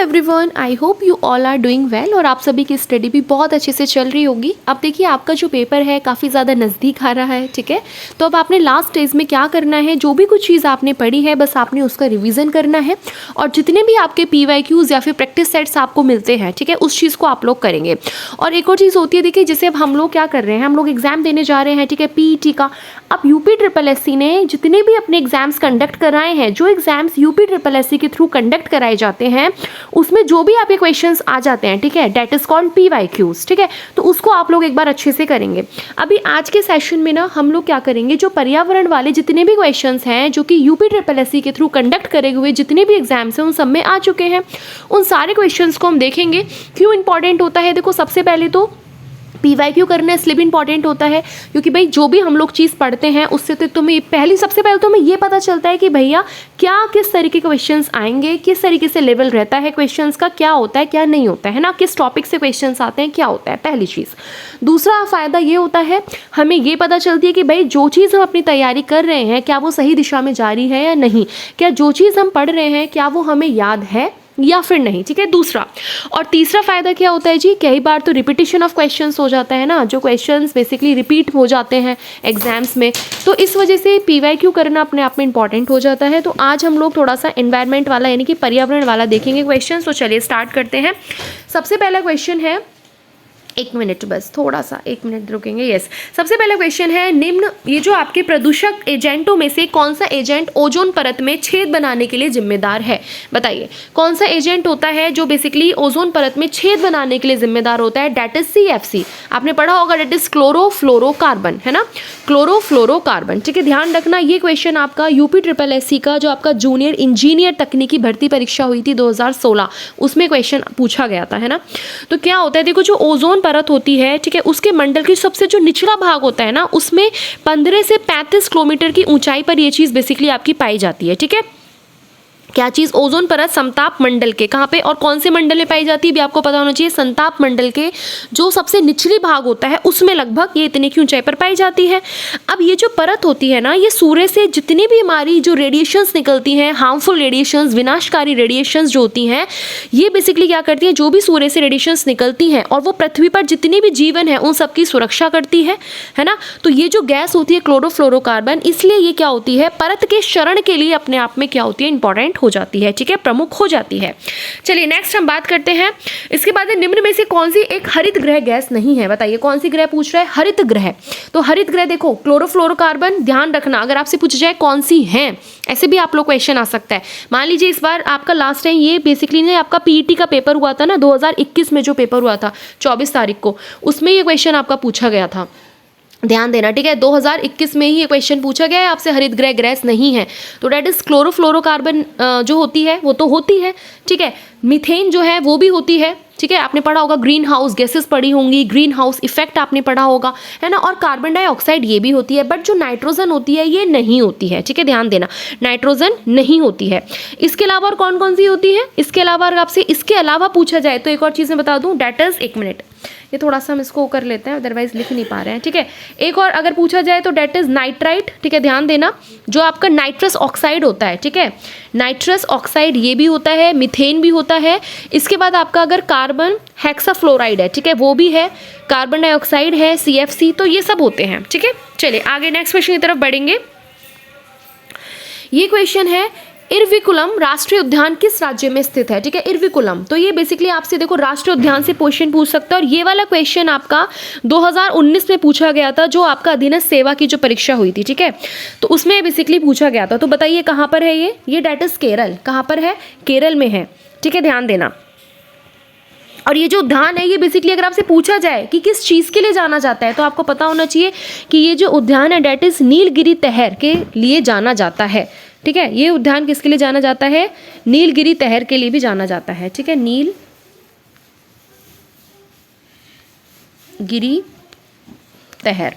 Everyone, I hope you all are doing well और आप सभी की स्टडी भी बहुत अच्छे से चल रही होगी। अब देखिए आपका जो पेपर है काफ़ी ज़्यादा नज़दीक आ रहा है, ठीक है। तो अब आपने लास्ट स्टेज में क्या करना है, जो भी कुछ चीज़ आपने पढ़ी है बस आपने उसका रिवीजन करना है और जितने भी आपके PYQs या फिर प्रैक्टिस सेट्स आपको मिलते हैं, ठीक है, उस चीज़ को आप लोग करेंगे। और एक और चीज़ होती है, देखिए जैसे अब हम लोग क्या कर रहे हैं, हम लोग एग्जाम देने जा रहे हैं, ठीक है, PET का। अब UPSSC ने जितने भी अपने एग्जाम्स कंडक्ट कराए हैं, जो एग्जाम्स UPSSC के थ्रू कंडक्ट कराए जाते हैं उसमें जो भी आपके क्वेश्चंस आ जाते हैं, ठीक है, डेट इज कॉल्ड PYQs, ठीक है। तो उसको आप लोग एक बार अच्छे से करेंगे। अभी आज के सेशन में ना हम लोग क्या करेंगे, जो पर्यावरण वाले जितने भी क्वेश्चंस हैं जो कि UPSSC के थ्रू कंडक्ट करे हुए जितने भी एग्जाम्स हैं उन सब में आ चुके हैं, उन सारे क्वेश्चंस को हम देखेंगे। क्यों इंपॉर्टेंट होता है, देखो सबसे पहले तो PYQ करना इसलिए भी इंपॉर्टेंट होता है क्योंकि भाई जो भी हम लोग चीज़ पढ़ते हैं उससे तो तुम्हें सबसे पहले तुम्हें ये पता चलता है कि भैया क्या किस तरीके के क्वेश्चंस आएंगे, किस तरीके से लेवल रहता है क्वेश्चंस का, क्या होता है क्या नहीं होता है ना, किस टॉपिक से क्वेश्चंस आते हैं, क्या होता है, पहली चीज़। दूसरा फ़ायदा ये होता है, हमें ये पता चलती है कि भाई जो चीज़ हम अपनी तैयारी कर रहे हैं क्या वो सही दिशा में जा रही है या नहीं, क्या जो चीज़ हम पढ़ रहे हैं क्या वो हमें याद है या फिर नहीं, ठीक है, दूसरा। और तीसरा फायदा क्या होता है जी, कई बार तो रिपीटिशन ऑफ क्वेश्चंस हो जाता है ना, जो क्वेश्चंस बेसिकली रिपीट हो जाते हैं एग्जाम्स में, तो इस वजह से PYQ करना अपने आप में इंपॉर्टेंट हो जाता है। तो आज हम लोग थोड़ा सा एनवायरनमेंट वाला यानी कि पर्यावरण वाला देखेंगे क्वेश्चन। तो चलिए स्टार्ट करते हैं। सबसे पहला क्वेश्चन है, एक मिनट बस, थोड़ा सा एक मिनट रुकेंगे। यस, सबसे पहला क्वेश्चन है, निम्न ये जो आपके प्रदूषक एजेंटों में से कौन सा एजेंट ओजोन परत में छेद बनाने के लिए जिम्मेदार है। बताइए कौन सा एजेंट होता है जो बेसिकली ओजोन परत में छेद बनाने के लिए जिम्मेदार होता है। डेट इज CFC, आपने पढ़ा होगा, डेट इज क्लोरोफ्लोरोकार्बन, है ना, क्लोरोफ्लोरोकार्बन, ठीक है। ध्यान रखना ये क्वेश्चन आपका UPSSC का जो आपका जूनियर इंजीनियर तकनीकी भर्ती परीक्षा हुई थी 2016 उसमें क्वेश्चन पूछा गया था, है ना। तो क्या होता है, देखो जो ओजोन परत होती है, ठीक है, उसके मंडल की सबसे जो निचला भाग होता है ना उसमें 15 से 35 किलोमीटर की ऊंचाई पर ये चीज़ बेसिकली आपकी पाई जाती है, ठीक है। क्या चीज़, ओजोन परत समताप मंडल के कहाँ पे और कौन से मंडल में पाई जाती है भी आपको पता होना चाहिए। संताप मंडल के जो सबसे निचली भाग होता है उसमें लगभग ये इतने की ऊंचाई पर पाई जाती है। अब ये जो परत होती है ना, ये सूर्य से जितनी भी हमारी जो रेडिएशंस निकलती हैं, हार्मफुल रेडिएशंस, विनाशकारी रेडिएशंस जो होती हैं, ये बेसिकली क्या करती है, जो भी सूर्य से रेडिएशंस निकलती हैं और वो पृथ्वी पर जितने भी जीवन है उन सबकी सुरक्षा करती है ना। तो ये जो गैस होती है क्लोरोफ्लोरोकार्बन, इसलिए ये क्या होती है, परत के क्षरण के लिए अपने आप में क्या होती है, इंपॉर्टेंट हो जाती है, ठीक है, प्रमुख हो जाती है। चलिए नेक्स्ट हम बात करते हैं। इसके बाद निम्न में से कौन सी एक हरित ग्रह गैस नहीं है। बताइए कौन सी ग्रह पूछ रहा है, हरित ग्रह। तो हरित ग्रह देखो क्लोरोफ्लोरोकार्बन, ध्यान रखना अगर आपसे पूछा जाए कौन सी है, ऐसे भी आप लोग क्वेश्चन आ सकता है। मान लीजिए इस बार आपका लास्ट टाइम ये बेसिकली ने आपका PET का पेपर हुआ था ना 2021 में, जो पेपर हुआ था 24 तारीख को, उसमें ये क्वेश्चन आपका पूछा गया था, ध्यान देना, ठीक है। 2021 में ही ये क्वेश्चन पूछा गया है आपसे, हरित ग्रह गैस नहीं है। तो डेट इज क्लोरोफ्लोरोकार्बन जो होती है वो तो होती है, ठीक है। मीथेन जो है वो भी होती है, ठीक है, आपने पढ़ा होगा, ग्रीन हाउस गैसेस पढ़ी होंगी, ग्रीन हाउस इफेक्ट आपने पढ़ा होगा, है ना। और कार्बन डाइऑक्साइड ये भी होती है, बट जो नाइट्रोजन होती है ये नहीं होती है, ठीक है, ध्यान देना, नाइट्रोजन नहीं होती है। इसके अलावा और कौन कौन सी होती है, इसके अलावा अगर आपसे इसके अलावा पूछा जाए तो एक और चीज़ मैं बता दूं, डेट इज, एक मिनट ये थोड़ा सा हम इसको कर लेते हैं अदरवाइज लिख नहीं पा रहे हैं, ठीक है। एक और अगर पूछा जाए तो डेट इज नाइट्राइट, ठीक है, ध्यान देना, जो आपका नाइट्रस ऑक्साइड होता है, ठीक है, नाइट्रस ऑक्साइड ये भी होता है, मीथेन भी होता है। इसके बाद आपका अगर कार्बन हेक्साफ्लोराइड है, ठीक है, वो भी है, कार्बन डाइऑक्साइड है, CFC, तो ये सब होते हैं, ठीक है। चलिए आगे नेक्स्ट क्वेश्चन की तरफ बढ़ेंगे। ये क्वेश्चन है, इरविकुलम राष्ट्रीय उद्यान किस राज्य में स्थित है, ठीक है, इरविकुलम। तो ये बेसिकली आपसे देखो राष्ट्रीय उद्यान से क्वेश्चन पूछ सकता है और ये वाला क्वेश्चन आपका 2019 में पूछा गया था, जो आपका अधीनस्थ सेवा की जो परीक्षा हुई थी, ठीक है, तो उसमें बेसिकली पूछा गया था। तो बताइए कहाँ पर है ये डेट इज केरल, कहाँ पर है, केरल में है, ठीक है, ध्यान देना। और ये जो उद्यान है ये बेसिकली अगर आपसे पूछा जाए कि किस चीज़ के लिए जाना जाता है तो आपको पता होना चाहिए कि ये जो उद्यान है डेट इज नीलगिरी तहर के लिए जाना जाता है, ठीक है। ये उद्यान किसके लिए जाना जाता है, नीलगिरी तहर के लिए भी जाना जाता है, ठीक है, नीलगिरी तहर।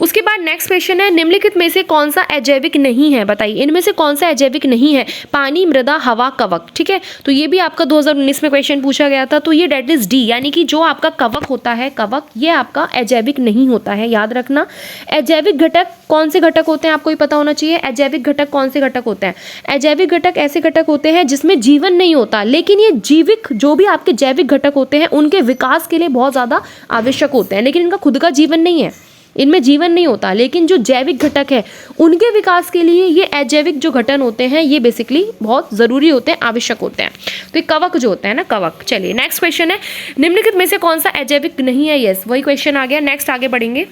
उसके बाद नेक्स्ट क्वेश्चन है, निम्नलिखित में से कौन सा अजैविक नहीं है, बताइए इनमें से कौन सा अजैविक नहीं है। पानी, मृदा, हवा, कवक। ठीक है, तो ये भी आपका 2019 में क्वेश्चन पूछा गया था, तो ये डेट इज डी, यानी कि जो आपका कवक होता है, कवक, ये आपका अजैविक नहीं होता है, याद रखना। अजैविक घटक कौन से घटक होते हैं आपको ही पता होना चाहिए। अजैविक घटक कौन से घटक होते हैं? अजैविक घटक ऐसे घटक होते हैं जिसमें जीवन नहीं होता, लेकिन ये जीविक जो भी आपके जैविक घटक होते हैं उनके विकास के लिए बहुत ज़्यादा आवश्यक होते हैं, लेकिन इनका खुद का जीवन नहीं है, इनमें जीवन नहीं होता, लेकिन जो जैविक घटक है उनके विकास के लिए ये अजैविक जो घटन होते हैं ये बेसिकली बहुत ज़रूरी होते हैं, आवश्यक होते हैं। तो ये कवक जो होता है ना, कवक। चलिए नेक्स्ट क्वेश्चन है, निम्नलिखित में से कौन सा अजैविक नहीं है। यस, वही क्वेश्चन आ गया। नेक्स्ट आगे बढ़ेंगे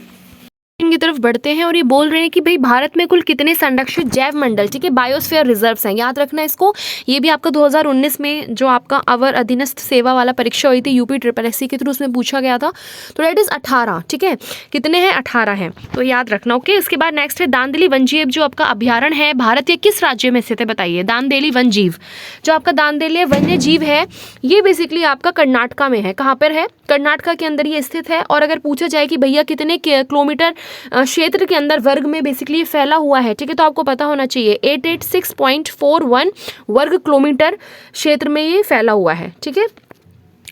की तरफ बढ़ते हैं और ये बोल रहे हैं कि भाई भारत में कुल कितने संरक्षित जैव मंडल, ठीक है, बायोस्फीयर रिजर्व्स हैं, याद रखना इसको। ये भी आपका 2019 में जो आपका अवर अधीनस्थ सेवा वाला परीक्षा हुई थी यूपी SSSC के थ्रू, उसमें पूछा गया था। तो डेट इज 18, ठीक है, कितने हैं? 18 हैं, तो याद रखना। ओके, इसके बाद नेक्स्ट है दांदेली वन्यजीव जो आपका अभ्यारण्य है, भारत के किस राज्य में स्थित है, बताइए। दांदेली वन्यजीव जो आपका दांदेली वन्यजीव है ये बेसिकली आपका कर्नाटका में है। कहाँ पर है? कर्नाटका के अंदर ये स्थित है। और अगर पूछा जाए कि भैया कितने किलोमीटर क्षेत्र के अंदर वर्ग में बेसिकली फैला हुआ है, ठीक है, तो आपको पता होना चाहिए 886.41 वर्ग किलोमीटर क्षेत्र में ये फैला हुआ है, ठीक है।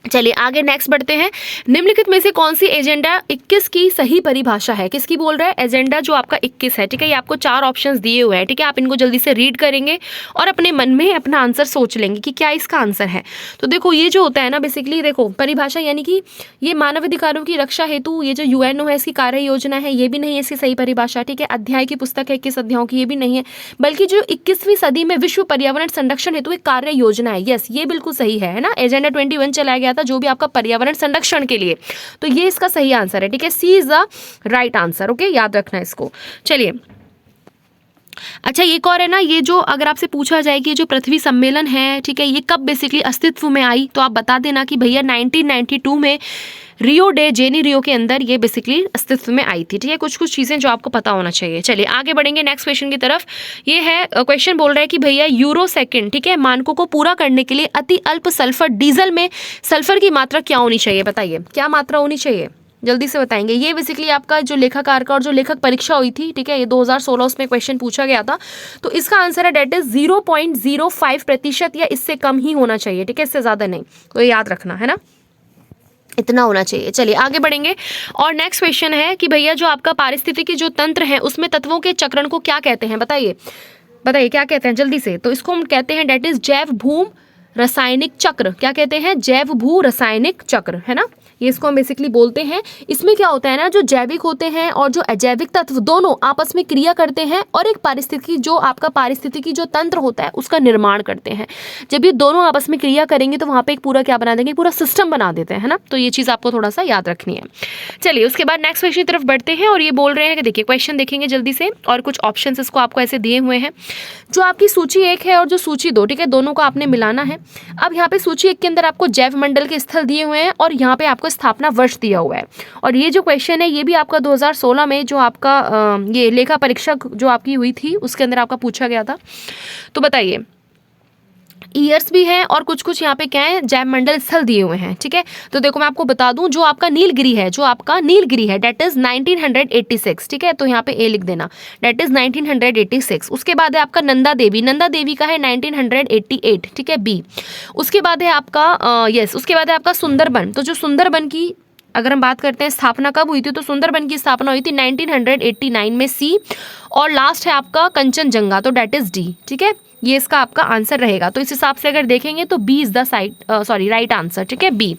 चलिए आगे नेक्स्ट बढ़ते हैं, निम्नलिखित में से कौन सी एजेंडा 21 की सही परिभाषा है। किसकी बोल रहा है? एजेंडा जो आपका 21 है, ठीक है, ये आपको 4 ऑप्शंस दिए हुए हैं, ठीक है, आप इनको जल्दी से रीड करेंगे और अपने मन में अपना आंसर सोच लेंगे कि क्या इसका आंसर है। तो देखो ये जो होता है ना बेसिकली, देखो परिभाषा यानी कि ये मानव अधिकारों की रक्षा हेतु ये जो UNO है इसकी कार्य योजना है, ये भी नहीं है इसकी सही परिभाषा, ठीक है। अध्याय की पुस्तक है 21 अध्यायों की, ये भी नहीं है, बल्कि जो 21वीं सदी में विश्व पर्यावरण संरक्षण हेतु एक कार्य योजना है। यस, ये बिल्कुल सही है ना। एजेंडा 21 चलाया गया था जो भी आपका पर्यावरण संरक्षण के लिए, तो ये इसका सही आंसर है, ठीक है। C is the right answer. Okay, याद रखना इसको। चलिए अच्छा, एक और है ना, ये जो अगर आपसे पूछा जाए कि ये जो पृथ्वी सम्मेलन है, ठीक है, ये कब बेसिकली अस्तित्व में आई, तो आप बता देना कि भैया 1992 में रियो डे जेनेरियो के अंदर ये बेसिकली अस्तित्व में आई थी, ठीक है। कुछ कुछ चीज़ें जो आपको पता होना चाहिए। चलिए आगे बढ़ेंगे नेक्स्ट क्वेश्चन की तरफ। ये है क्वेश्चन बोल रहा है कि भैया यूरो सेकंड, ठीक है, मानकों को पूरा करने के लिए अति अल्प सल्फर डीजल में सल्फर की मात्रा क्या होनी चाहिए, बताइए क्या मात्रा होनी चाहिए, जल्दी से बताएंगे। ये बेसिकली आपका जो लेखाकार का और जो लेखक परीक्षा हुई थी, ठीक है, ये 2016 उसमें क्वेश्चन पूछा गया था, तो इसका आंसर है डेट इज 0.05% या इससे कम ही होना चाहिए, ठीक है, इससे ज़्यादा नहीं, तो याद रखना है ना, इतना होना चाहिए। चलिए आगे बढ़ेंगे और नेक्स्ट क्वेश्चन है कि भैया जो आपका पारिस्थितिकी जो तंत्र है उसमें तत्वों के चक्रण को क्या कहते हैं, बताइए बताइए क्या कहते हैं जल्दी से। तो इसको हम कहते हैं डेट इज जैव भूम रासायनिक चक्र। क्या कहते हैं? जैव भू रासायनिक चक्र, है ना, ये इसको हम बेसिकली बोलते हैं। इसमें क्या होता है ना, जो जैविक होते हैं और जो अजैविक तत्व दोनों आपस में क्रिया करते हैं और एक पारिस्थितिकी जो आपका पारिस्थितिकी जो तंत्र होता है उसका निर्माण करते हैं। जब ये दोनों आपस में क्रिया करेंगे तो वहाँ पे एक पूरा क्या बना देंगे, पूरा सिस्टम बना देते हैं, है ना। तो ये चीज़ आपको थोड़ा सा याद रखनी है। चलिए उसके बाद नेक्स्ट क्वेश्चन की तरफ बढ़ते हैं और ये बोल रहे हैं कि देखिए क्वेश्चन देखेंगे जल्दी से और कुछ ऑप्शन इसको आपको ऐसे दिए हुए हैं। जो आपकी सूची 1 है और जो सूची 2, ठीक है, दोनों को आपने मिलाना है। अब यहाँ पे सूची 1 के अंदर आपको जैव मंडल के स्थल दिए हुए हैं और यहाँ पे आपको स्थापना वर्ष दिया हुआ है। और ये जो क्वेश्चन है ये भी आपका 2016 में जो आपका ये लेखा परीक्षक जो आपकी हुई थी उसके अंदर आपका पूछा गया था। तो बताइए ईयर्स भी हैं और कुछ कुछ यहाँ पे क्या है, जैव मंडल स्थल दिए हुए हैं, ठीक है। तो देखो मैं आपको बता दूं, जो आपका नीलगिरी है, जो आपका नीलगिरी है डेट इज 1986, ठीक है, तो यहाँ पे ए लिख देना, डेट इज 1986। उसके बाद है आपका नंदा देवी, नंदा देवी का है 1988, ठीक है, बी। उसके बाद है आपका यस, उसके बाद है आपका सुंदरबन। तो जो सुंदरबन की अगर हम बात करते हैं स्थापना कब हुई थी, तो सुंदरबन की स्थापना हुई थी 1989 में, सी। और लास्ट है आपका कंचनजंगा, तो डेट इज डी, ठीक है, ये इसका आपका आंसर रहेगा। तो इस हिसाब से अगर देखेंगे तो B is the right answer, ठीक है, बी।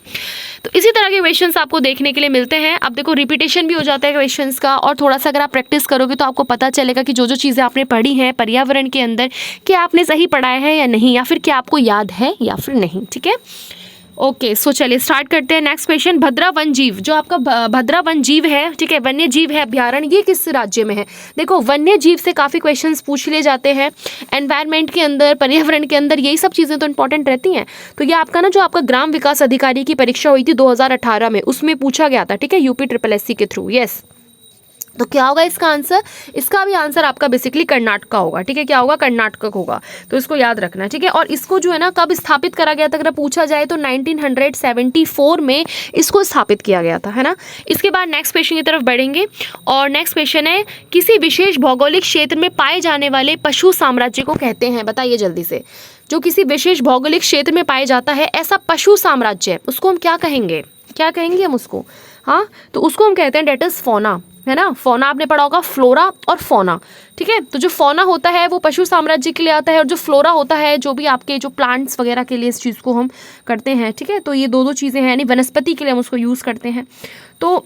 तो इसी तरह के क्वेश्चंस आपको देखने के लिए मिलते हैं। अब देखो रिपीटेशन भी हो जाता है क्वेश्चंस का, और थोड़ा सा अगर आप प्रैक्टिस करोगे तो आपको पता चलेगा कि जो जो चीज़ें आपने पढ़ी हैं पर्यावरण के अंदर, क्या आपने सही पढ़ाया है या नहीं, या फिर क्या आपको याद है या फिर नहीं, ठीक है। ओके सो चलिए स्टार्ट करते हैं। नेक्स्ट क्वेश्चन, भद्रा वन जीव, जो आपका भद्रा वन जीव है, ठीक है, वन्य जीव है अभ्यारण्य, ये किस राज्य में है। देखो वन्य जीव से काफ़ी क्वेश्चंस पूछ लिए जाते हैं एनवायरनमेंट के अंदर, पर्यावरण के अंदर, यही सब चीज़ें तो इंपॉर्टेंट रहती हैं। तो ये आपका ना जो आपका ग्राम विकास अधिकारी की परीक्षा हुई थी 2018 में, उसमें पूछा गया था, ठीक है, यूपी SSSC के थ्रू, यस। तो क्या होगा इसका आंसर? इसका भी आंसर आपका बेसिकली कर्नाटक का होगा, ठीक है। क्या होगा? कर्नाटक होगा, तो इसको याद रखना है, ठीक है। और इसको जो है ना कब स्थापित करा गया था अगर पूछा जाए तो 1974 में इसको स्थापित किया गया था, है ना। इसके बाद नेक्स्ट क्वेश्चन की तरफ बढ़ेंगे और नेक्स्ट क्वेश्चन है किसी विशेष भौगोलिक क्षेत्र में पाए जाने वाले पशु साम्राज्य को कहते हैं? बताइए जल्दी से। जो किसी विशेष भौगोलिक क्षेत्र में पाया जाता है ऐसा पशु साम्राज्य, उसको हम क्या कहेंगे? क्या कहेंगे हम उसको? हाँ, तो उसको हम कहते हैं डेट इज फौना, है ना। फौना आपने पढ़ा होगा, फ्लोरा और फौना, ठीक है। तो जो फौना होता है वो पशु साम्राज्य के लिए आता है और जो फ्लोरा होता है जो भी आपके जो प्लांट्स वगैरह के लिए इस चीज़ को हम करते हैं, ठीक है। तो ये दो चीज़ें हैं, यानी वनस्पति के लिए हम उसको यूज़ करते हैं। तो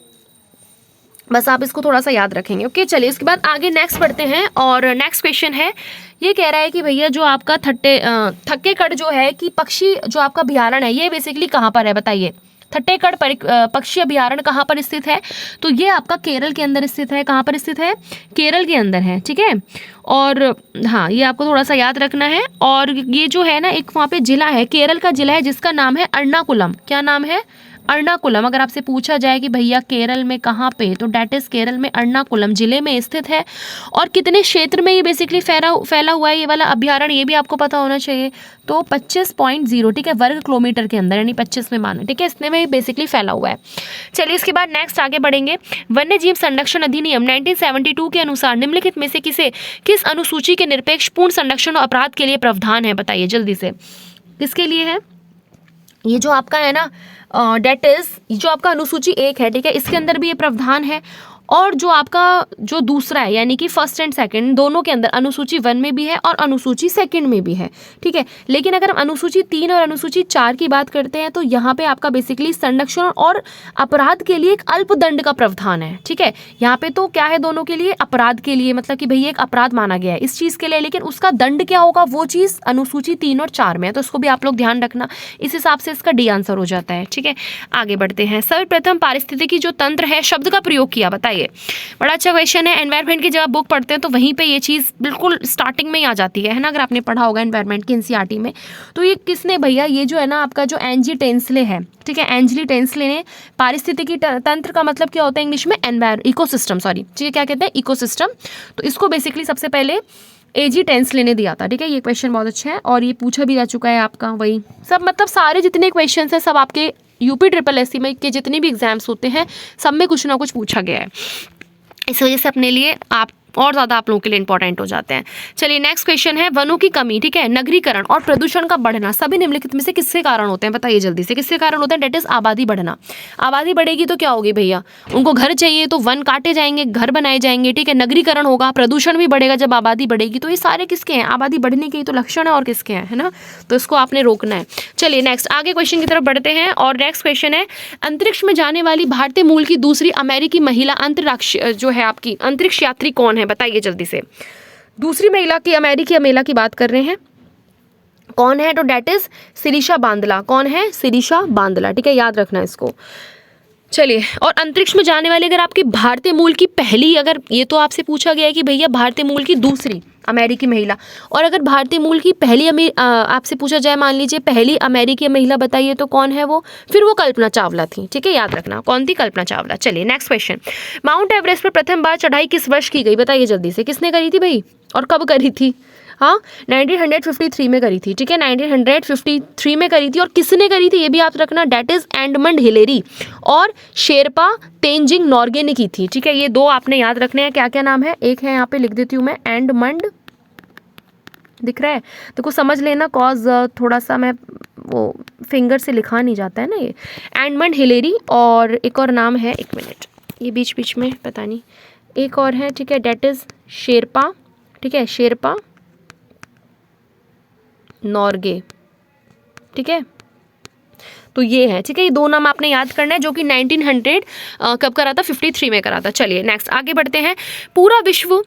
बस आप इसको थोड़ा सा याद रखेंगे, ओके। चलिए इसके बाद आगे नेक्स्ट पढ़ते हैं और नेक्स्ट क्वेश्चन है, ये कह रहा है कि भैया जो आपका थक्केकड़ जो है कि पक्षी जो आपका अभ्यारण्य है ये बेसिकली कहाँ पर है? बताइए। थट्टेकड़ पक्षी अभ्यारण्य कहाँ पर स्थित है? तो ये आपका केरल के अंदर स्थित है। कहाँ पर स्थित है? केरल के अंदर है, ठीक है। और हाँ, ये आपको थोड़ा सा याद रखना है। और ये जो है ना एक वहाँ पे जिला है, केरल का जिला है जिसका नाम है एर्नाकुलम। क्या नाम है? एर्नाकुलम। अगर आपसे पूछा जाए कि भैया केरल में कहाँ पे, तो डेट इज केरल में एर्नाकुलम जिले में स्थित है। और कितने क्षेत्र में ये बेसिकली फैला हुआ है ये वाला अभ्यारण्य, ये भी आपको पता होना चाहिए। तो 25.0, ठीक है, वर्ग किलोमीटर के अंदर, यानी 25 में मानो, ठीक है, इतने में बेसिकली फैला हुआ है। चलिए इसके बाद नेक्स्ट आगे बढ़ेंगे। वन्य जीव संरक्षण अधिनियम 1972 के अनुसार निम्नलिखित में से किस अनुसूची के निरपेक्ष पूर्ण संरक्षण और अपराध के लिए प्रावधान है? बताइए जल्दी से। किसके लिए है? ये जो आपका है ना डेट इज जो आपका अनुसूची 1 है, ठीक है, इसके अंदर भी ये प्रावधान है। और जो आपका जो दूसरा है यानी कि फर्स्ट एंड सेकंड दोनों के अंदर अनुसूची 1 में भी है और अनुसूची 2 में भी है, ठीक है। लेकिन अगर हम अनुसूची 3 और अनुसूची 4 की बात करते हैं तो यहाँ पे आपका बेसिकली संरक्षण और अपराध के लिए एक अल्पदंड का प्रावधान है, ठीक है। यहाँ पे तो क्या है दोनों के लिए? अपराध के लिए, मतलब कि भैया एक अपराध माना गया है इस चीज़ के लिए, लेकिन उसका दंड क्या होगा वो चीज़ अनुसूची 3 और 4 में है। तो इसको भी आप लोग ध्यान रखना, इस हिसाब से इसका डी आंसर हो जाता है, ठीक है। आगे बढ़ते हैं। सर्वप्रथम पारिस्थितिकी जो तंत्र है शब्द का प्रयोग किया? बताइए। बड़ा अच्छा क्वेश्चन है। एनवायरनमेंट की जब आप बुक पढ़ते हैं तो वहीं पे ये चीज़ बिल्कुल स्टार्टिंग में ही आ जाती है ना। अगर आपने पढ़ा होगा एनवायरनमेंट की एनसीईआरटी में, तो ये किसने भैया, ये जो है ना आपका जो एनजी टेंसले है, ठीक है, एंजली टेंसले ने पारिस्थितिकी तंत्र का मतलब क्या होता है इंग्लिश में? इकोसिस्टम, सॉरी, ठीक है, क्या कहते हैं? इकोसिस्टम। तो इसको बेसिकली सबसे पहले एजी टेंसले ने दिया था, ठीक है। ये क्वेश्चन बहुत अच्छा है और ये पूछा भी जा चुका है आपका, वही सब मतलब सारे जितने क्वेश्चन हैं सब आपके यूपी SSS में के जितने भी एग्जाम्स होते हैं सब में कुछ ना कुछ पूछा गया है। इस वजह से अपने लिए आप और ज़्यादा आप लोगों के लिए इंपॉर्टेंट हो जाते हैं। चलिए नेक्स्ट क्वेश्चन है वनों की कमी, ठीक है, नगरीकरण और प्रदूषण का बढ़ना सभी निम्नलिखित में से किसके कारण होते हैं? बताइए जल्दी से। किसके कारण होते हैं? डेट इज आबादी बढ़ना। आबादी बढ़ेगी तो क्या होगी भैया? उनको घर चाहिए तो वन काटे जाएंगे, घर बनाए जाएंगे, ठीक है। नगरीकरण होगा, प्रदूषण भी बढ़ेगा जब आबादी बढ़ेगी। तो ये सारे किसके हैं? आबादी बढ़ने के ही तो लक्षण है और किसके हैं, है ना। तो इसको आपने रोकना है। चलिए नेक्स्ट आगे क्वेश्चन की तरफ बढ़ते हैं और नेक्स्ट क्वेश्चन है अंतरिक्ष में जाने वाली भारतीय मूल की दूसरी अमेरिकी महिला अंतरिक्ष जो है आपकी अंतरिक्ष यात्री कौन है? बताइए जल्दी से। दूसरी महिला की अमेरिकी महिला की बात कर रहे हैं, कौन है? तो डेट इज शिरीषा बांदला। कौन है? शिरीषा बांदला, ठीक है, याद रखना इसको। चलिए, और अंतरिक्ष में जाने वाली अगर आपकी भारतीय मूल की पहली, अगर ये तो आपसे पूछा गया है कि भैया भारतीय मूल की दूसरी अमेरिकी महिला, और अगर भारतीय मूल की पहली आपसे पूछा जाए मान लीजिए पहली अमेरिकी महिला बताइए तो कौन है वो? फिर वो कल्पना चावला थी, ठीक है, याद रखना कौन थी? कल्पना चावला। चलिए नेक्स्ट क्वेश्चन, माउंट एवरेस्ट पर प्रथम बार चढ़ाई किस वर्ष की गई? बताइए जल्दी से। किसने करी थी भाई और कब करी थी? हाँ, 1953 में करी थी, ठीक है, 1953 में करी थी। और किसने करी थी ये भी याद रखना, डेट इज एडमंड हिलेरी और शेरपा तेंजिंग नॉर्गे ने की थी, ठीक है। ये दो आपने याद रखने हैं। क्या क्या नाम है? एक है यहाँ पे लिख देती हूँ मैं, एडमंड, दिख रहा है तो कुछ समझ लेना, कॉज थोड़ा सा मैं वो फिंगर से लिखा नहीं जाता है ना ये। एडमंड हिलेरी और एक और नाम है, एक मिनट, ये बीच बीच में पता नहीं, एक और है, ठीक है, डेट इज शेरपा, ठीक है, शेरपा नॉर्गे, ठीक है। तो ये है, ठीक है, ये दो नाम आपने याद करना है जो कि 1900 कब करा था? 53 में करा था। चलिए नेक्स्ट आगे बढ़ते हैं। पूरा विश्व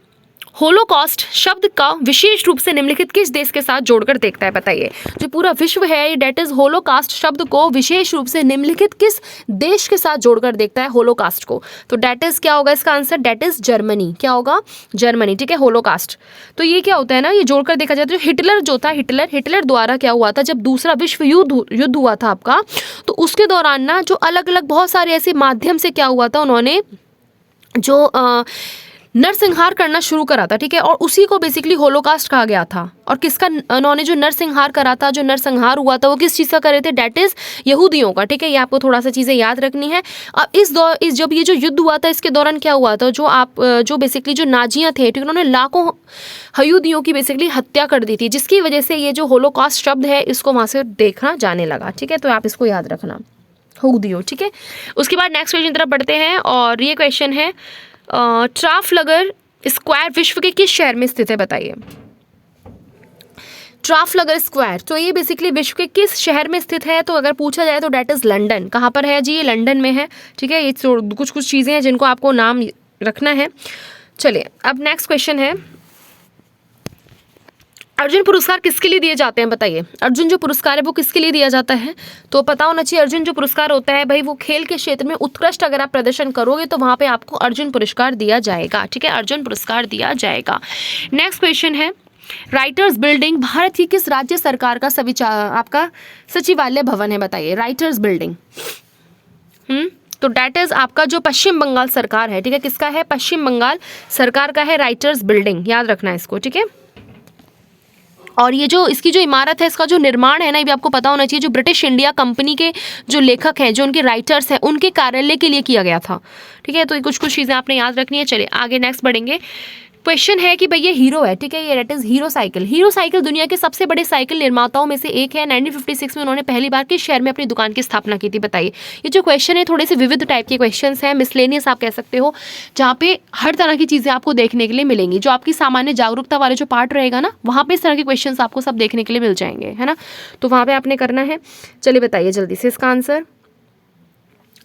होलोकॉस्ट शब्द का विशेष रूप से निम्नलिखित किस देश के साथ जोड़कर देखता है? बताइए। जो पूरा विश्व है ये डेट इज होलोकॉस्ट शब्द को विशेष रूप से निम्नलिखित किस देश के साथ जोड़कर देखता है होलोकॉस्ट को? तो डेट इज क्या होगा इसका आंसर? Date is Germany. क्या होगा? जर्मनी, ठीक है, होलोकॉस्ट। तो ये क्या होता है ना, ये जोड़कर देखा जाता है। हिटलर जो था, हिटलर द्वारा क्या हुआ था जब दूसरा विश्व युद्ध हुआ था आपका, तो उसके दौरान ना जो अलग अलग बहुत सारे ऐसे माध्यम से क्या हुआ था, उन्होंने जो नरसंहार करना शुरू करा था, ठीक है, और उसी को बेसिकली होलोकास्ट कहा गया था। और किसका उन्होंने जो नरसंहार करा था, जो नरसंहार हुआ था, वो किस चीज़ का करे थे? डेट इज यहूदियों का, ठीक है। ये आपको थोड़ा सा चीज़ें याद रखनी है। अब इस जब ये जो युद्ध हुआ था, इसके दौरान क्या हुआ था, जो बेसिकली जो नाजियाँ थे, ठीक है, उन्होंने लाखों यहूदियों की बेसिकली हत्या कर दी थी, जिसकी वजह से ये जो होलोकास्ट शब्द है इसको वहाँ से देखा जाने लगा, ठीक है। तो आप इसको याद रखना, यहूदियों, ठीक है। उसके बाद नेक्स्ट क्वेश्चन तरफ बढ़ते हैं, और ये क्वेश्चन है ट्राफलगर स्क्वायर विश्व के किस शहर में स्थित है? बताइए। ट्राफलगर स्क्वायर, तो ये बेसिकली विश्व के किस शहर में स्थित है? तो अगर पूछा जाए तो डेट इज लंदन। कहाँ पर है जी? ये लंदन में है, ठीक है। ये कुछ चीज़ें हैं जिनको आपको नाम रखना है। चलिए, अब नेक्स्ट क्वेश्चन है, अर्जुन पुरस्कार किसके लिए दिए जाते हैं? बताइए। अर्जुन जो पुरस्कार है वो किसके लिए दिया जाता है? तो पता होना चाहिए, अर्जुन जो पुरस्कार होता है भाई, वो खेल के क्षेत्र में उत्कृष्ट अगर आप प्रदर्शन करोगे तो वहाँ पे आपको अर्जुन पुरस्कार दिया जाएगा, ठीक है, अर्जुन पुरस्कार दिया जाएगा। नेक्स्ट क्वेश्चन है, राइटर्स बिल्डिंग भारत की किस राज्य सरकार का आपका सचिवालय भवन है? बताइए। राइटर्स बिल्डिंग, तो डेट इज आपका जो पश्चिम बंगाल सरकार है, ठीक है, किसका है? पश्चिम बंगाल सरकार का है राइटर्स बिल्डिंग, याद रखना है इसको, ठीक है। और ये जो इसकी जो इमारत है, इसका जो निर्माण है ना, ये भी आपको पता होना चाहिए, जो ब्रिटिश इंडिया कंपनी के जो लेखक हैं, जो उनके राइटर्स हैं, उनके कार्यालय के लिए किया गया था, ठीक है। तो ये कुछ चीज़ें आपने याद रखनी है। चलिए आगे नेक्स्ट बढ़ेंगे। क्वेश्चन है कि भाई ये हीरो है, ठीक है, ये डेट इज हीरो साइकिल। हीरो साइकिल दुनिया के सबसे बड़े साइकिल निर्माताओं में से एक है। 1956 में उन्होंने पहली बार किस शहर में अपनी दुकान की स्थापना की थी? बताइए। ये जो क्वेश्चन है थोड़े से विविध टाइप के क्वेश्चन हैं, मिसलेनियस आप कह सकते हो, जहाँ पे हर तरह की चीज़ें आपको देखने के लिए मिलेंगी। जो आपकी सामान्य जागरूकता वाले जो पार्ट रहेगा ना, वहाँ पे इस तरह के क्वेश्चन आपको सब देखने के लिए मिल जाएंगे, है ना। तो वहाँ पर आपने करना है। चलिए बताइए जल्दी से इसका आंसर।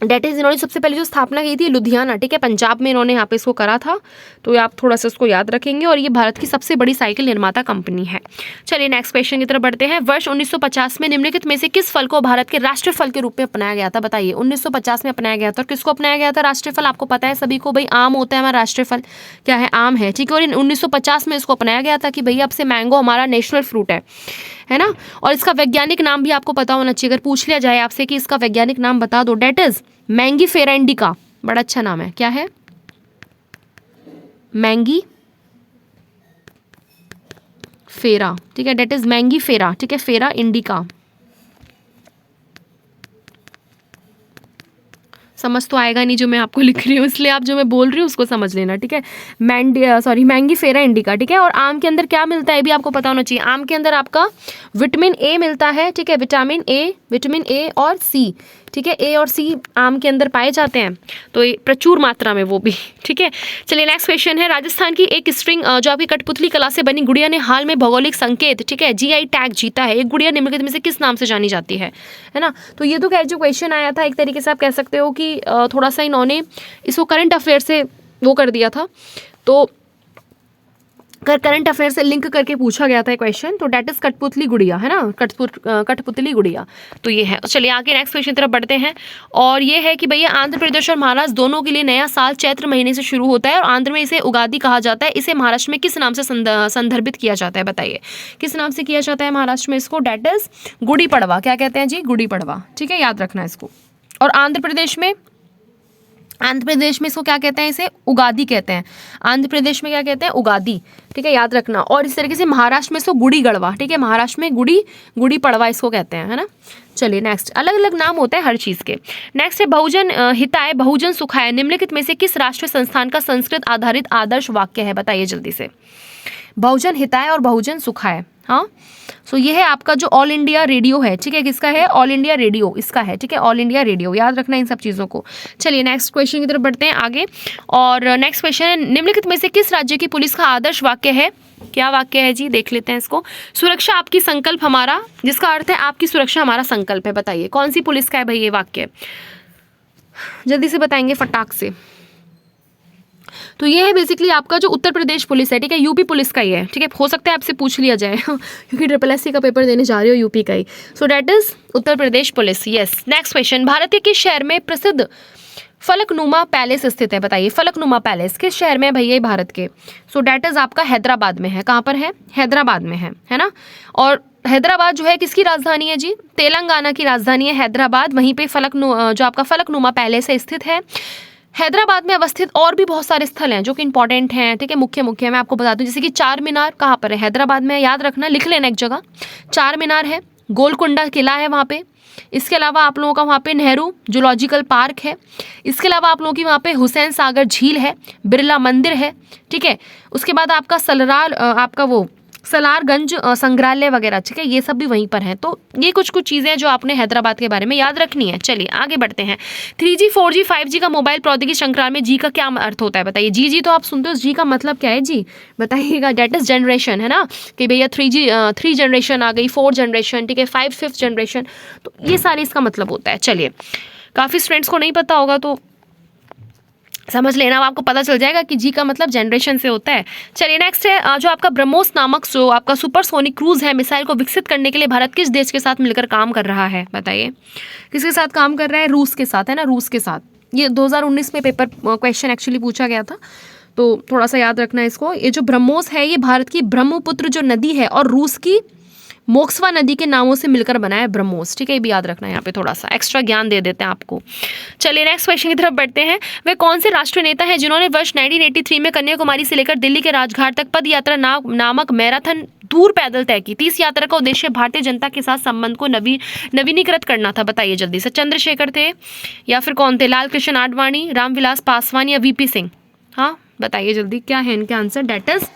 डेट इज इन्होंने सबसे पहले जो स्थापना की थी लुधियाना, ठीक है, पंजाब में इन्होंने यहाँ पे इसको करा था। तो आप थोड़ा सा इसको याद रखेंगे, और ये भारत की सबसे बड़ी साइकिल निर्माता कंपनी है। चलिए नेक्स्ट क्वेश्चन की तरफ बढ़ते हैं। वर्ष 1950 में निम्नलिखित में से किस फल को भारत के राष्ट्रीय फल के रूप में अपनाया गया था? बताइए। 1950 में अपनाया गया था, और किसको अपनाया गया था राष्ट्रीय फल? आपको पता है सभी को भाई, आम होता है हमारा राष्ट्रीय फल, क्या है? आम है, ठीक है। और 1950 में इसको अपनाया गया था कि भैया अब से मैंगो हमारा नेशनल फ्रूट है ना। और इसका वैज्ञानिक नाम भी आपको पता होना चाहिए। अगर पूछ लिया जाए आपसे कि इसका वैज्ञानिक नाम बता दो, डेट इज मैंगी फेरा इंडिका। बड़ा अच्छा नाम है, क्या है? मैंगी फेरा, ठीक है, डेट इज मैंगी फेरा, ठीक है, फेरा इंडिका। समझ तो आएगा नहीं जो मैं आपको लिख रही हूँ, इसलिए आप जो मैं बोल रही हूँ उसको समझ लेना, ठीक है। मैंगी फेरा इंडिका, ठीक है। और आम के अंदर क्या मिलता है भी आपको पता होना चाहिए। आम के अंदर आपका विटामिन ए मिलता है, ठीक है, विटामिन ए और सी, ठीक है, ए और सी आम के अंदर पाए जाते हैं, तो प्रचुर मात्रा में वो भी, ठीक है। चलिए नेक्स्ट क्वेश्चन है, राजस्थान की एक स्ट्रिंग जो आपकी कठपुतली कला से बनी गुड़िया ने हाल में भौगोलिक संकेत, ठीक है, जीआई टैग जीता है। एक गुड़िया निम्नलिखित में से किस नाम से जानी जाती है ना। तो ये तो खैर जो क्वेश्चन आया था, एक तरीके से आप कह सकते हो कि थोड़ा सा इन्होंने इसको करंट अफेयर से वो कर दिया था, तो करंट अफेयर से लिंक करके पूछा गया था क्वेश्चन। तो डेट इज कठपुतली गुड़िया, है ना, कठपुतली गुड़िया। तो ये है। चलिए आगे नेक्स्ट क्वेश्चन तरफ बढ़ते हैं, और ये है कि भैया आंध्र प्रदेश और महाराष्ट्र दोनों के लिए नया साल चैत्र महीने से शुरू होता है, और आंध्र में इसे उगादी कहा जाता है। इसे महाराष्ट्र में किस नाम से संदर्भित किया जाता है? बताइए, किस नाम से किया जाता है महाराष्ट्र में इसको? Date is Gudi Padwa. क्या कहते हैं जी? गुड़ी पड़वा, ठीक है, याद रखना इसको। और आंध्र प्रदेश में इसको क्या कहते हैं? इसे उगादी कहते हैं। आंध्र प्रदेश में क्या कहते हैं? उगादी, ठीक है, याद रखना। और इस तरीके से महाराष्ट्र में इसको गुड़ी गड़वा, ठीक है, महाराष्ट्र में गुड़ी पड़वा इसको कहते हैं, है ना। चलिए नेक्स्ट, अलग अलग नाम होते हैं हर चीज़ के। नेक्स्ट है बहुजन हिताय बहुजन सुखाय निम्नलिखित में से किस राष्ट्रीय संस्थान का संस्कृत आधारित आदर्श वाक्य है? बताइए जल्दी से। बहुजन हिताय और बहुजन सुखाय, हाँ। सो ये है आपका जो ऑल इंडिया रेडियो है, ठीक है, किसका है? ऑल इंडिया रेडियो इसका है, ठीक है, ऑल इंडिया रेडियो, याद रखना इन सब चीज़ों को। चलिए नेक्स्ट क्वेश्चन की तरफ बढ़ते हैं आगे, और नेक्स्ट क्वेश्चन है, निम्नलिखित में से किस राज्य की पुलिस का आदर्श वाक्य है? क्या वाक्य है जी? देख लेते हैं इसको। सुरक्षा आपकी संकल्प हमारा, जिसका अर्थ है आपकी सुरक्षा हमारा संकल्प है। बताइए कौन सी पुलिस का है भाई ये वाक्य? जल्दी से बताएंगे फटाक से। तो ये है बेसिकली आपका जो उत्तर प्रदेश पुलिस है, ठीक है, यूपी पुलिस का ही है, ठीक है, हो सकता है आपसे पूछ लिया जाए क्योंकि SSC का पेपर देने जा रहे हो यूपी का ही। So that is Uttar Pradesh police, yes. Next question, Bharat के किस शहर में प्रसिद्ध फलकनुमा पैलेस स्थित है? बताइए, फलकनुमा पैलेस किस शहर में है भैया? भारत के। सो दैट इज आपका हैदराबाद में है। कहाँ पर है? हैदराबाद में है ना। और हैदराबाद जो है किसकी राजधानी है जी? तेलंगाना की राजधानी है हैदराबाद। वहीं पे जो आपका फलकनुमा पैलेस है स्थित है। हैदराबाद में अवस्थित और भी बहुत सारे स्थल हैं जो कि इंपॉर्टेंट हैं, ठीक है, मुख्य मुख्य मैं आपको बता दूं, जैसे कि चार मीनार कहाँ पर है, हैदराबाद में, याद रखना, लिख लेना एक जगह, चार मीनार है, गोलकुंडा किला है वहाँ पे, इसके अलावा आप लोगों का वहाँ पे नेहरू जूलॉजिकल पार्क है, इसके अलावा आप लोगों की वहाँ पे हुसैन सागर झील है, बिरला मंदिर है, ठीक है, उसके बाद आपका सलराल आपका वो सलारगंज संग्रहालय वगैरह, ठीक है, ये सब भी वहीं पर हैं। तो ये कुछ कुछ चीज़ें जो आपने हैदराबाद के बारे में याद रखनी है। चलिए आगे बढ़ते हैं। 3G 4G 5G का मोबाइल प्रौद्योगिकी श्रृंखला में जी का क्या अर्थ होता है बताइए। जी तो आप सुनते हो, जी का मतलब क्या है जी बताइएगा। डेट इज जनरेशन, है ना, कि भैया 3 जनरेशन आ गई, 4 जनरेशन, ठीक है, 5th जनरेशन, तो ये सारे इसका मतलब होता है। चलिए, काफ़ी स्टूडेंट्स को नहीं पता होगा तो समझ लेना, आपको पता चल जाएगा कि जी का मतलब जनरेशन से होता है। चलिए नेक्स्ट है जो आपका ब्रह्मोस नामक जो आपका सुपरसोनिक क्रूज है मिसाइल को विकसित करने के लिए भारत किस देश के साथ मिलकर काम कर रहा है बताइए। किसके साथ काम कर रहा है? रूस के साथ, है ना, रूस के साथ। ये 2019 में पेपर क्वेश्चन एक्चुअली पूछा गया था, तो थोड़ा सा याद रखना इसको। ये जो ब्रह्मोस है ये भारत की ब्रह्मपुत्र जो नदी है और रूस की मोक्स्वा नदी के नामों से मिलकर बना है ब्रह्मोस, ठीक है, ये भी याद रखना है, यहाँ पे थोड़ा सा एक्स्ट्रा ज्ञान दे देते हैं आपको। चलिए नेक्स्ट क्वेश्चन की तरफ बढ़ते हैं। वे कौन से राष्ट्रीय नेता हैं जिन्होंने वर्ष 1983 में कन्याकुमारी से लेकर दिल्ली के राजघाट तक पद यात्रा नामक मैराथन दूर पैदल तय की थी? इस यात्रा का उद्देश्य भारतीय जनता के साथ संबंध को नवीनीकृत करना था, बताइए जल्दी से। चंद्रशेखर थे या फिर कौन थे? लाल कृष्ण आडवाणी, रामविलास पासवान या वीपी सिंह? हाँ बताइए जल्दी, क्या है इनके आंसर? डेट इज,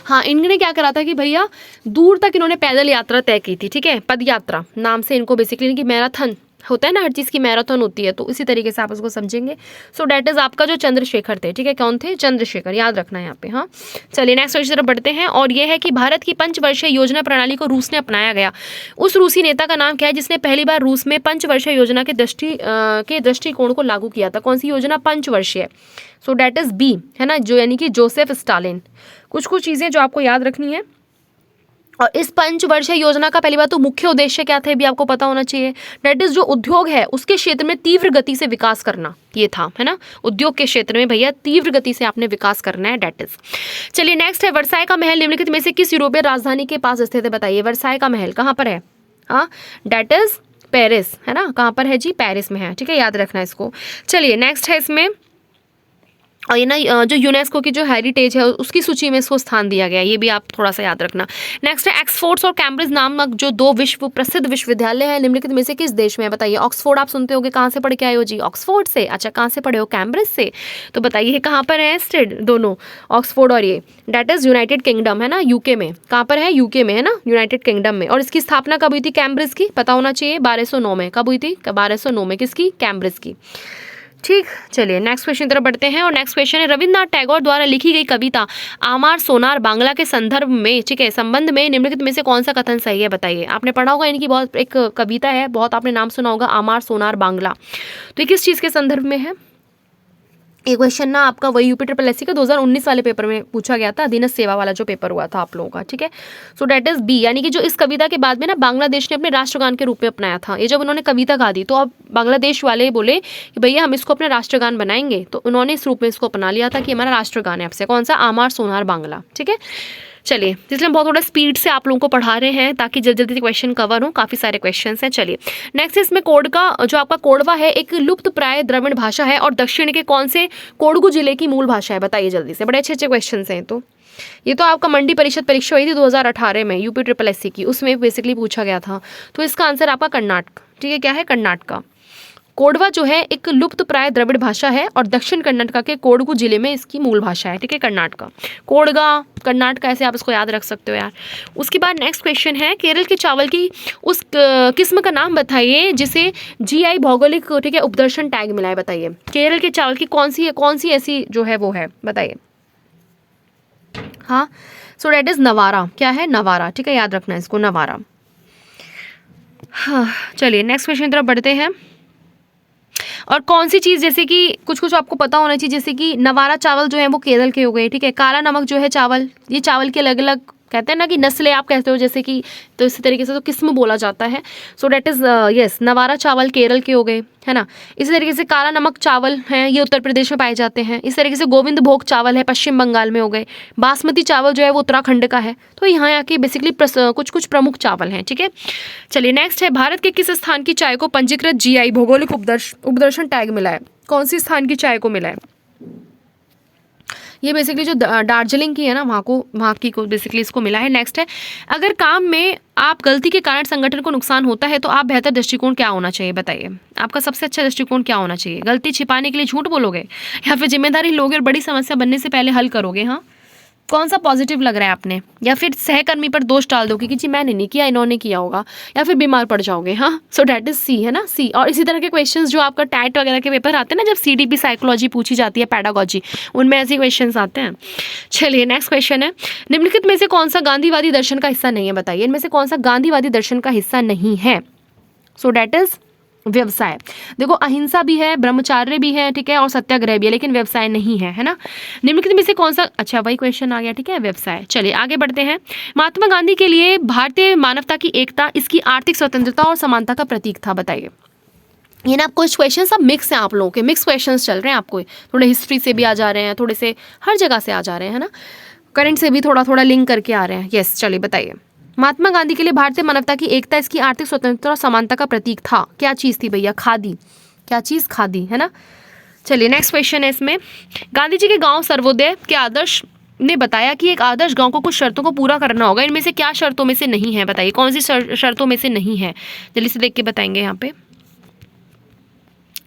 हाँ, इन्होंने क्या करा था कि भैया दूर तक इन्होंने पैदल यात्रा तय की थी, ठीक है, पद यात्रा नाम से इनको बेसिकली, इनकी मैराथन होता है ना, हर चीज़ की मैराथन होती है, तो इसी तरीके से आप उसको समझेंगे। सो डेट इज आपका जो चंद्रशेखर थे, ठीक है, कौन थे? चंद्रशेखर, याद रखना है यहाँ पे। हाँ चलिए नेक्स्ट क्वेश्चन तरफ बढ़ते हैं, और ये है कि भारत की पंचवर्षीय योजना प्रणाली को रूस ने अपनाया गया, उस रूसी नेता का नाम क्या है जिसने पहली बार रूस में पंचवर्षीय योजना के दृष्टिकोण को लागू किया था? कौन सी योजना? पंचवर्षीय। सो डेट इज बी, है ना, जो यानी कि जोसेफ स्टालिन। कुछ कुछ चीज़ें जो आपको याद रखनी है। और इस पंचवर्षीय योजना का पहली बात तो मुख्य उद्देश्य क्या था भी आपको पता होना चाहिए। डेट इज जो उद्योग है उसके क्षेत्र में तीव्र गति से विकास करना, ये था, है ना, उद्योग के क्षेत्र में भैया तीव्र गति से आपने विकास करना है, डेट इज। चलिए नेक्स्ट है, वर्साई का महल निम्नलिखित में से किस यूरोपीय राजधानी के पास स्थित है बताइए। वर्साई का महल कहाँ पर है? हाँ डेट इज पेरिस, है ना, कहाँ पर है जी? पेरिस में है, ठीक है, याद रखना इसको। चलिए नेक्स्ट है इसमें, और ये ना जो यूनेस्को की जो हेरिटेज है उसकी सूची में इसको स्थान दिया गया है, ये भी आप थोड़ा सा याद रखना। नेक्स्ट है, ऑक्सफोर्ड और कैम्ब्रिज नामक जो दो विश्व प्रसिद्ध विश्वविद्यालय है निम्नलिखित में से किस देश में है बताइए। ऑक्सफोर्ड आप सुनते होगे, कहाँ से पढ़ के आए हो जी? ऑक्सफोर्ड से। अच्छा, कहाँ से पढ़े हो? कैम्ब्रिज से। तो बताइए कहाँ पर है स्टेट दोनों, ऑक्सफोर्ड और ये? डेट इज यूनाइटेड किंगडम, है ना, यूके में। कहाँ पर है? यूके में, है ना, यूनाइटेड किंगडम में। और इसकी स्थापना कब हुई थी कैम्ब्रिज की? पता होना चाहिए, 1209 में। कब हुई थी? 1209 में। किसकी? कैम्ब्रिज की। ठीक, चलिए नेक्स्ट क्वेश्चन तरफ बढ़ते हैं, और नेक्स्ट क्वेश्चन है, रविन्द्रनाथ टैगोर द्वारा लिखी गई कविता आमार सोनार बांग्ला के संदर्भ में, ठीक है, संबंध में निम्नलिखित में से कौन सा कथन सही है बताइए। आपने पढ़ा होगा, इनकी बहुत एक कविता है, बहुत आपने नाम सुना होगा, आमार सोनार बांग्ला। तो ये किस चीज़ के संदर्भ में है? ये क्वेश्चन ना आपका वही यूपी ट्रिपल एससी का 2019 वाले पेपर में पूछा गया था, अधीनस्थ सेवा वाला जो पेपर हुआ था आप लोगों का, ठीक है। सो डेट इज बी, यानी कि जो इस कविता के बाद में ना बांग्लादेश ने अपने राष्ट्रगान के रूप में अपनाया था। ये जब उन्होंने कविता गा दी तो अब बांग्लादेश वाले बोले कि भैया हम इसको अपना राष्ट्रगान बनाएंगे, तो उन्होंने इस रूप में इसको अपना लिया था कि हमारा राष्ट्रगान है आपसे। कौन सा? आमार सोनार बांग्ला, ठीक है। चलिए, इसलिए हम बहुत थोड़ा स्पीड से आप लोगों को पढ़ा रहे हैं ताकि जल्दी जल्दी क्वेश्चन कवर हो, काफ़ी सारे क्वेश्चन हैं। चलिए नेक्स्ट इसमें कोडका, जो आपका कोडवा है, एक लुप्त प्राय द्रविड़ भाषा है और दक्षिण के कौन से कोडगु जिले की मूल भाषा है बताइए जल्दी से। बड़े अच्छे अच्छे क्वेश्चन हैं। तो ये तो आपका मंडी परिषद परीक्षा हुई थी 2018 में यूपी ट्रिपल एससी की, उसमें बेसिकली पूछा गया था। तो इसका आंसर आपका कर्नाटक, ठीक है, क्या है? कर्नाटका। कोडवा जो है एक लुप्त प्राय द्रविड़ भाषा है और दक्षिण कर्नाटक के कोडगु जिले में इसकी मूल भाषा है, ठीक है, कर्नाटका। कोडगा, कर्नाटका, ऐसे आप इसको याद रख सकते हो यार। उसके बाद नेक्स्ट क्वेश्चन है, केरल के चावल की उस किस्म का नाम बताइए जिसे जीआई भौगोलिक, ठीक है, उपदर्शन टैग मिला है बताइए। केरल के चावल की कौन सी ऐसी जो है वो है बताइए। हाँ, सो डेट इज नवारा। क्या है? नवारा, ठीक है, याद रखना है इसको, नवारा। हाँ चलिए नेक्स्ट क्वेश्चन की तरफ बढ़ते हैं। और कौन सी चीज़, जैसे कि कुछ कुछ आपको पता होना चाहिए, जैसे कि नवारा चावल जो है वो केरल के हो गए, ठीक है। काला नमक जो है चावल, ये चावल के अलग अलग कहते हैं ना कि नस्लें आप कहते हो जैसे कि, तो इसी तरीके से तो किस्म बोला जाता है। सो डेट इज यस, नवारा चावल केरल के हो गए, है ना। इसी तरीके से काला नमक चावल हैं, ये उत्तर प्रदेश में पाए जाते हैं। इस तरीके से गोविंद भोग चावल है, पश्चिम बंगाल में हो गए। बासमती चावल जो है वो उत्तराखंड का है। तो यहाँ आके बेसिकली कुछ कुछ प्रमुख चावल हैं, ठीक है। चलिए नेक्स्ट है, भारत के किस स्थान की चाय को पंजीकृत जीआई भौगोलिक उपदर्शन टैग मिला है? कौन सी स्थान की चाय को मिला है? ये बेसिकली जो दार्जिलिंग की है ना, वहाँ की को बेसिकली इसको मिला है। नेक्स्ट है, अगर काम में आप गलती के कारण संगठन को नुकसान होता है तो आप बेहतर दृष्टिकोण क्या होना चाहिए, बताइए। आपका सबसे अच्छा दृष्टिकोण क्या होना चाहिए? गलती छिपाने के लिए झूठ बोलोगे, या फिर जिम्मेदारी लोगे और बड़ी समस्या बनने से पहले हल करोगे? हाँ, कौन सा पॉजिटिव लग रहा है आपने? या फिर सहकर्मी पर दोष डाल दोगे कि जी मैंने नहीं किया, इन्होंने किया होगा, या फिर बीमार पड़ जाओगे। हाँ, सो डैट इज सी, है ना, सी। और इसी तरह के क्वेश्चंस जो आपका टैट वगैरह के पेपर आते हैं ना, जब CDP साइकोलॉजी पूछी जाती है, पैडागॉजी, उनमें ऐसे क्वेश्चंस आते हैं। चलिए नेक्स्ट क्वेश्चन है, निम्नलिखित में से कौन सा गांधीवादी दर्शन का हिस्सा नहीं है, बताइए। इनमें से कौन सा गांधीवादी दर्शन का हिस्सा नहीं है? सो डैट इज व्यवसाय। देखो, अहिंसा भी है, ब्रह्मचार्य भी है, ठीक है, और सत्याग्रह भी है, लेकिन व्यवसाय नहीं है ना। निम्नलिखित में से कौन सा, अच्छा वही क्वेश्चन आ गया, ठीक है, व्यवसाय। चलिए आगे बढ़ते हैं। महात्मा गांधी के लिए भारतीय मानवता की एकता, इसकी आर्थिक स्वतंत्रता और समानता का प्रतीक था, बताइए। ये ना कुछ क्वेश्चन सब मिक्स हैं, आप लोगों के मिक्स क्वेश्चन चल रहे हैं, आपको थोड़े हिस्ट्री से भी आ जा रहे हैं, थोड़े से हर जगह से आ जा रहे हैं, है ना, करंट से भी थोड़ा थोड़ा लिंक करके आ रहे हैं। यस, चलिए बताइए। महात्मा गांधी के लिए भारतीय मानवता की एकता, इसकी आर्थिक स्वतंत्रता और समानता का प्रतीक था। क्या चीज़ थी भैया? खादी। क्या चीज़? खादी, है ना। चलिए नेक्स्ट क्वेश्चन है इसमें, गांधी जी के गांव सर्वोदय के आदर्श ने बताया कि एक आदर्श गांव को कुछ शर्तों को पूरा करना होगा, इनमें से क्या शर्तों में से नहीं है, बताइए। कौन सी शर्तों में से नहीं है? जल्दी से देख के बताएंगे। यहाँ पे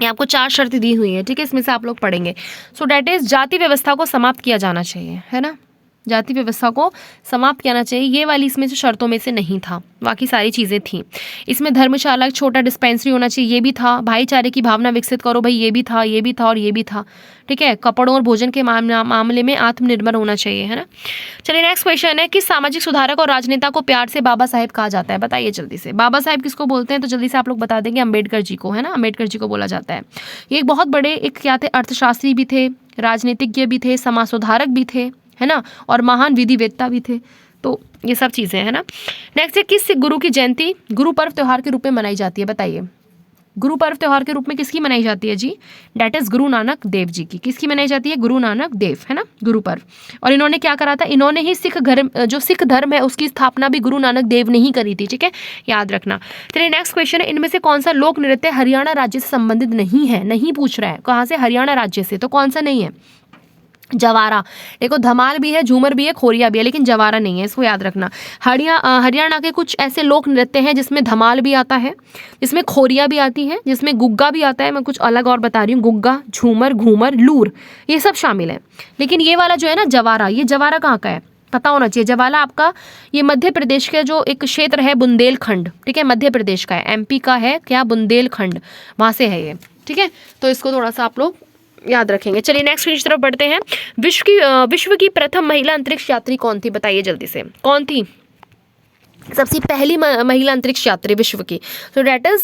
ये आपको 4 शर्तें दी हुई है, ठीक है, इसमें से आप लोग पढ़ेंगे। सो डैट इज, जाति व्यवस्था को समाप्त किया जाना चाहिए, है ना, जाति व्यवस्था को समाप्त करना चाहिए, ये वाली इसमें से शर्तों में से नहीं था, बाकी सारी चीज़ें थी। इसमें धर्मशाला, छोटा डिस्पेंसरी होना चाहिए, ये भी था। भाईचारे की भावना विकसित करो, भाई ये भी था, ये भी था और ये भी था, ठीक है। कपड़ों और भोजन के मामले में आत्मनिर्भर होना चाहिए, है ना। चलिए नेक्स्ट क्वेश्चन है, किस सामाजिक सुधारक और राजनेता को प्यार से बाबा साहेब कहा जाता है, बताइए जल्दी से। बाबा साहेब किसको बोलते हैं? तो जल्दी से आप लोग बता देंगे। अम्बेडकर जी को, है ना, अम्बेडकर जी को बोला जाता है। ये एक बहुत बड़े एक क्या थे, अर्थशास्त्री भी थे, राजनीतिज्ञ भी थे, समाज सुधारक भी थे, है ना, और महान विधिवेत्ता भी थे। तो ये सब चीज़ें, है ना। नेक्स्ट है, किस गुरु की जयंती गुरु पर्व त्योहार के रूप में मनाई जाती है, बताइए। गुरु पर्व त्योहार के रूप में किसकी मनाई जाती है जी? डैट इज गुरु नानक देव जी की। किसकी मनाई जाती है? गुरु नानक देव, है ना, गुरु पर्व। और इन्होंने क्या करा था? इन्होंने ही जो सिख धर्म है उसकी स्थापना भी गुरु नानक देव ने ही करी थी, ठीक है, याद रखना। चलिए नेक्स्ट क्वेश्चन है, इनमें से कौन सा लोक नृत्य हरियाणा राज्य से संबंधित नहीं है? नहीं पूछ रहा है कहाँ से, हरियाणा राज्य से, तो कौन सा नहीं है? जवारा। देखो, धमाल भी है, झूमर भी है, खोरिया भी है, लेकिन जवारा नहीं है, इसको याद रखना। हरियाणा के कुछ ऐसे लोक नृत्य हैं जिसमें धमाल भी आता है, जिसमें खोरिया भी आती है, जिसमें गुग्गा भी आता है। मैं कुछ अलग और बता रही हूँ, गुग्गा, झूमर, घूमर, लूर, ये सब शामिल है। लेकिन ये वाला जो है ना जवारा, ये जवारा कहाँ का है पता होना चाहिए। जवाला आपका ये मध्य प्रदेश के जो एक क्षेत्र है, बुंदेलखंड, ठीक है, मध्य प्रदेश का है, MP का है क्या, बुंदेलखंड, वहाँ से है ये, ठीक है। तो इसको थोड़ा सा आप लोग याद रखेंगे। चलिए नेक्स्ट की तरफ बढ़ते हैं। विश्व की प्रथम महिला अंतरिक्ष यात्री कौन थी, बताइए जल्दी से। कौन थी सबसे पहली महिला अंतरिक्ष यात्री विश्व की? तो डैट इज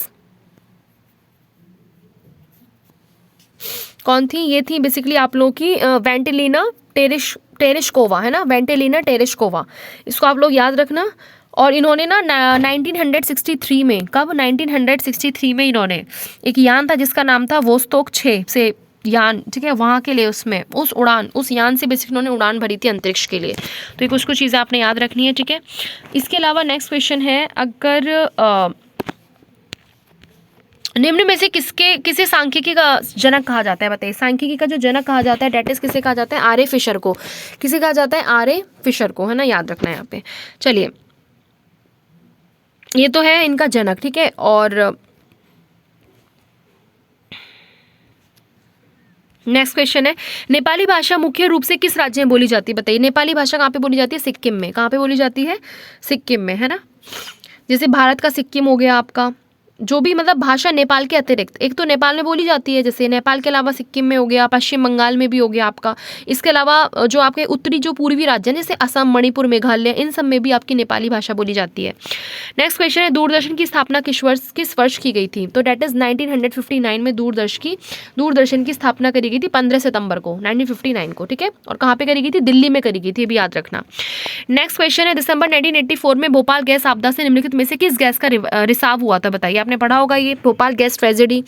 कौन थी? ये थी बेसिकली आप लोगों की वेंटेलिना टेरेशकोवा, है ना, वेंटेलिना टेरेशकोवा, इसको आप लोग याद रखना। और इन्होंने ना 1963 में, कब, 1963 में इन्होंने एक यान था जिसका नाम था वोस्तोक 6 से यान, ठीक है, वहाँ के लिए उसमें उस यान से बेसिक उन्होंने उड़ान भरी थी अंतरिक्ष के लिए। तो ये कुछ चीज़ें आपने याद रखनी है, ठीक है। इसके अलावा नेक्स्ट क्वेश्चन है, अगर निम्न में से किसे सांख्यिकी का जनक कहा जाता है, बताइए। सांख्यिकी का जो जनक कहा जाता है डेट इज किसे कहा जाता है? आर्य फिशर को। किसे कहा जाता है? आर्य फिशर को, है ना, याद रखना है यहाँ पे। चलिए, ये तो है इनका जनक, ठीक है। और नेक्स्ट क्वेश्चन है, नेपाली भाषा मुख्य रूप से किस राज्य में बोली जाती है, बताइए। नेपाली भाषा कहाँ पे बोली जाती है? सिक्किम में। कहाँ पे बोली जाती है? सिक्किम में, है ना। जैसे भारत का सिक्किम हो गया आपका, जो भी मतलब भाषा नेपाल के अतिरिक्त, एक तो नेपाल में बोली जाती है, जैसे नेपाल के अलावा सिक्किम में हो गया, पश्चिम बंगाल में भी हो गया आपका। इसके अलावा जो आपके उत्तरी जो पूर्वी राज्य हैं जैसे असम, मणिपुर, मेघालय, इन सब में भी आपकी नेपाली भाषा बोली जाती है। नेक्स्ट क्वेश्चन है, दूरदर्शन की स्थापना किस वर्ष की गई थी? तो डेट इज 1959 में दूरदर्शन की स्थापना करी गई थी 15 सितंबर को 1959 को, ठीक है। और कहाँ पे करी गई थी? दिल्ली में करी गई थी, ये भी याद रखना। नेक्स्ट क्वेश्चन है, दिसंबर 1984 में भोपाल गैस आपदा से निम्नलिखित में से किस गैस का रिसाव हुआ था, बताइए। आपने पढ़ा होगा ये भोपाल गैस ट्रेजेडी।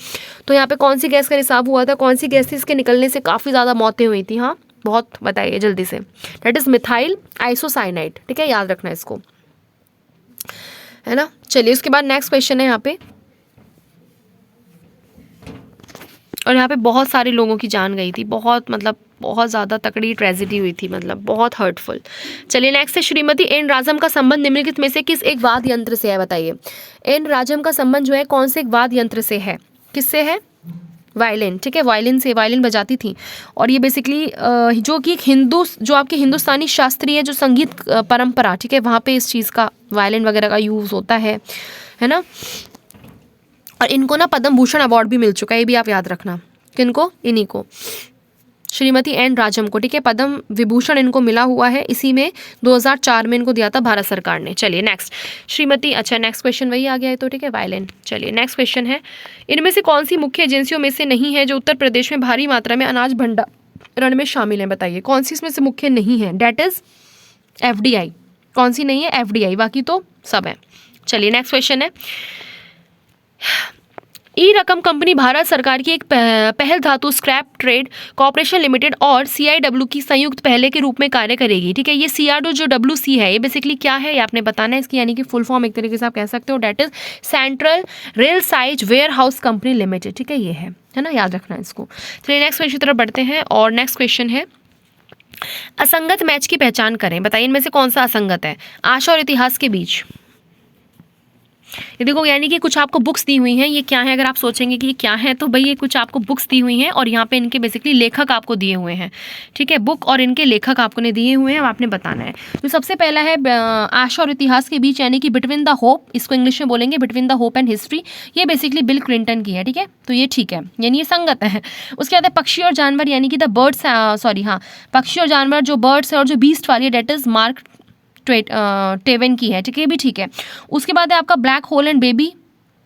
तो यहाँ पे कौन सी गैस का रिसाव हुआ था? कौन सी गैस थी इसके निकलने से काफ़ी ज़्यादा मौतें हुई थी? हाँ, बहुत, बताइए जल्दी से। दैट इज मिथाइल आइसोसाइनाइड, ठीक है, याद रखना इसको, है ना। चलिए उसके बाद नेक्स्ट क्वेश्चन है यहाँ पे, और यहाँ पे बहुत सारे लोगों की जान गई थी, बहुत मतलब बहुत ज़्यादा तकड़ी ट्रेजेडी हुई थी, मतलब बहुत हर्टफुल। चलिए नेक्स्ट है, श्रीमती एन राजम का संबंध निम्नलिखित में से किस एक वाद्य यंत्र से है, बताइए। एन राजम का संबंध जो है कौन से एक वाद्य यंत्र से है, किससे है, वायलिन, ठीक है, वायलिन से, वायलिन बजाती थी। और ये बेसिकली जो कि एक जो आपके हिंदुस्तानी शास्त्रीय जो संगीत परंपरा, ठीक है, वहाँ पे इस चीज़ का, वायलिन वगैरह का यूज़ होता है ना। और इनको ना पद्म भूषण अवार्ड भी मिल चुका है, ये भी आप याद रखना। किनको, इन्हीं को, श्रीमती एन राजम को, ठीक है, पद्म विभूषण इनको मिला हुआ है, इसी में 2004 में इनको दिया था भारत सरकार ने। चलिए नेक्स्ट, श्रीमती, अच्छा नेक्स्ट क्वेश्चन वही आ गया है तो, ठीक है, वायलिन। चलिए नेक्स्ट क्वेश्चन है, इनमें से कौन सी मुख्य एजेंसियों में से नहीं है जो उत्तर प्रदेश में भारी मात्रा में अनाज भंडारण में शामिल है, बताइए कौन सी इसमें से मुख्य नहीं है। डेट इज FDI, कौन सी नहीं है, FDI, बाकी तो सब है। चलिए नेक्स्ट क्वेश्चन है, ई रकम कंपनी भारत सरकार की एक पहल धातु स्क्रैप ट्रेड कॉर्पोरेशन लिमिटेड और CIW की संयुक्त पहले के रूप में कार्य करेगी, ठीक है। ये CRDO जो WC है, ये बेसिकली क्या है, ये आपने बताना है इसकी, यानी कि फुल फॉर्म एक तरीके से आप कह सकते हो, that is Central Railside Warehouse Company Limited, ठीक है, ये है ना, याद रखना इसको। चलिए नेक्स्ट क्वेश्चन की तरफ बढ़ते हैं, और नेक्स्ट क्वेश्चन है, असंगत मैच की पहचान करें, बताइए इनमें से कौन सा असंगत है, आशा और इतिहास के बीच। ये देखो, यानी कि कुछ आपको बुक्स दी हुई हैं, ये क्या है, अगर आप सोचेंगे कि ये क्या है, तो भाई ये कुछ आपको बुक्स दी हुई हैं और यहाँ पे इनके बेसिकली लेखक आपको दिए हुए हैं, ठीक है, बुक और इनके लेखक आपको ने दिए हुए हैं, अब आपने बताना है। तो सबसे पहला है आशा और इतिहास के बीच, यानी कि बिटवीन द होप, इसको इंग्लिश में बोलेंगे between the hope and history, ये बेसिकली बिल क्लिंटन की है, ठीक है, तो ये ठीक है, यानी ये संगत है। उसके बाद है पक्षी और जानवर, यानी कि द बर्ड्स, सॉरी हाँ, पक्षी और जानवर जो बर्ड्स है और जो बीस्ट वाली है, डेट इज मार्क टेवेन की है, ठीक है, ये भी ठीक है। उसके बाद है आपका ब्लैक होल एंड बेबी,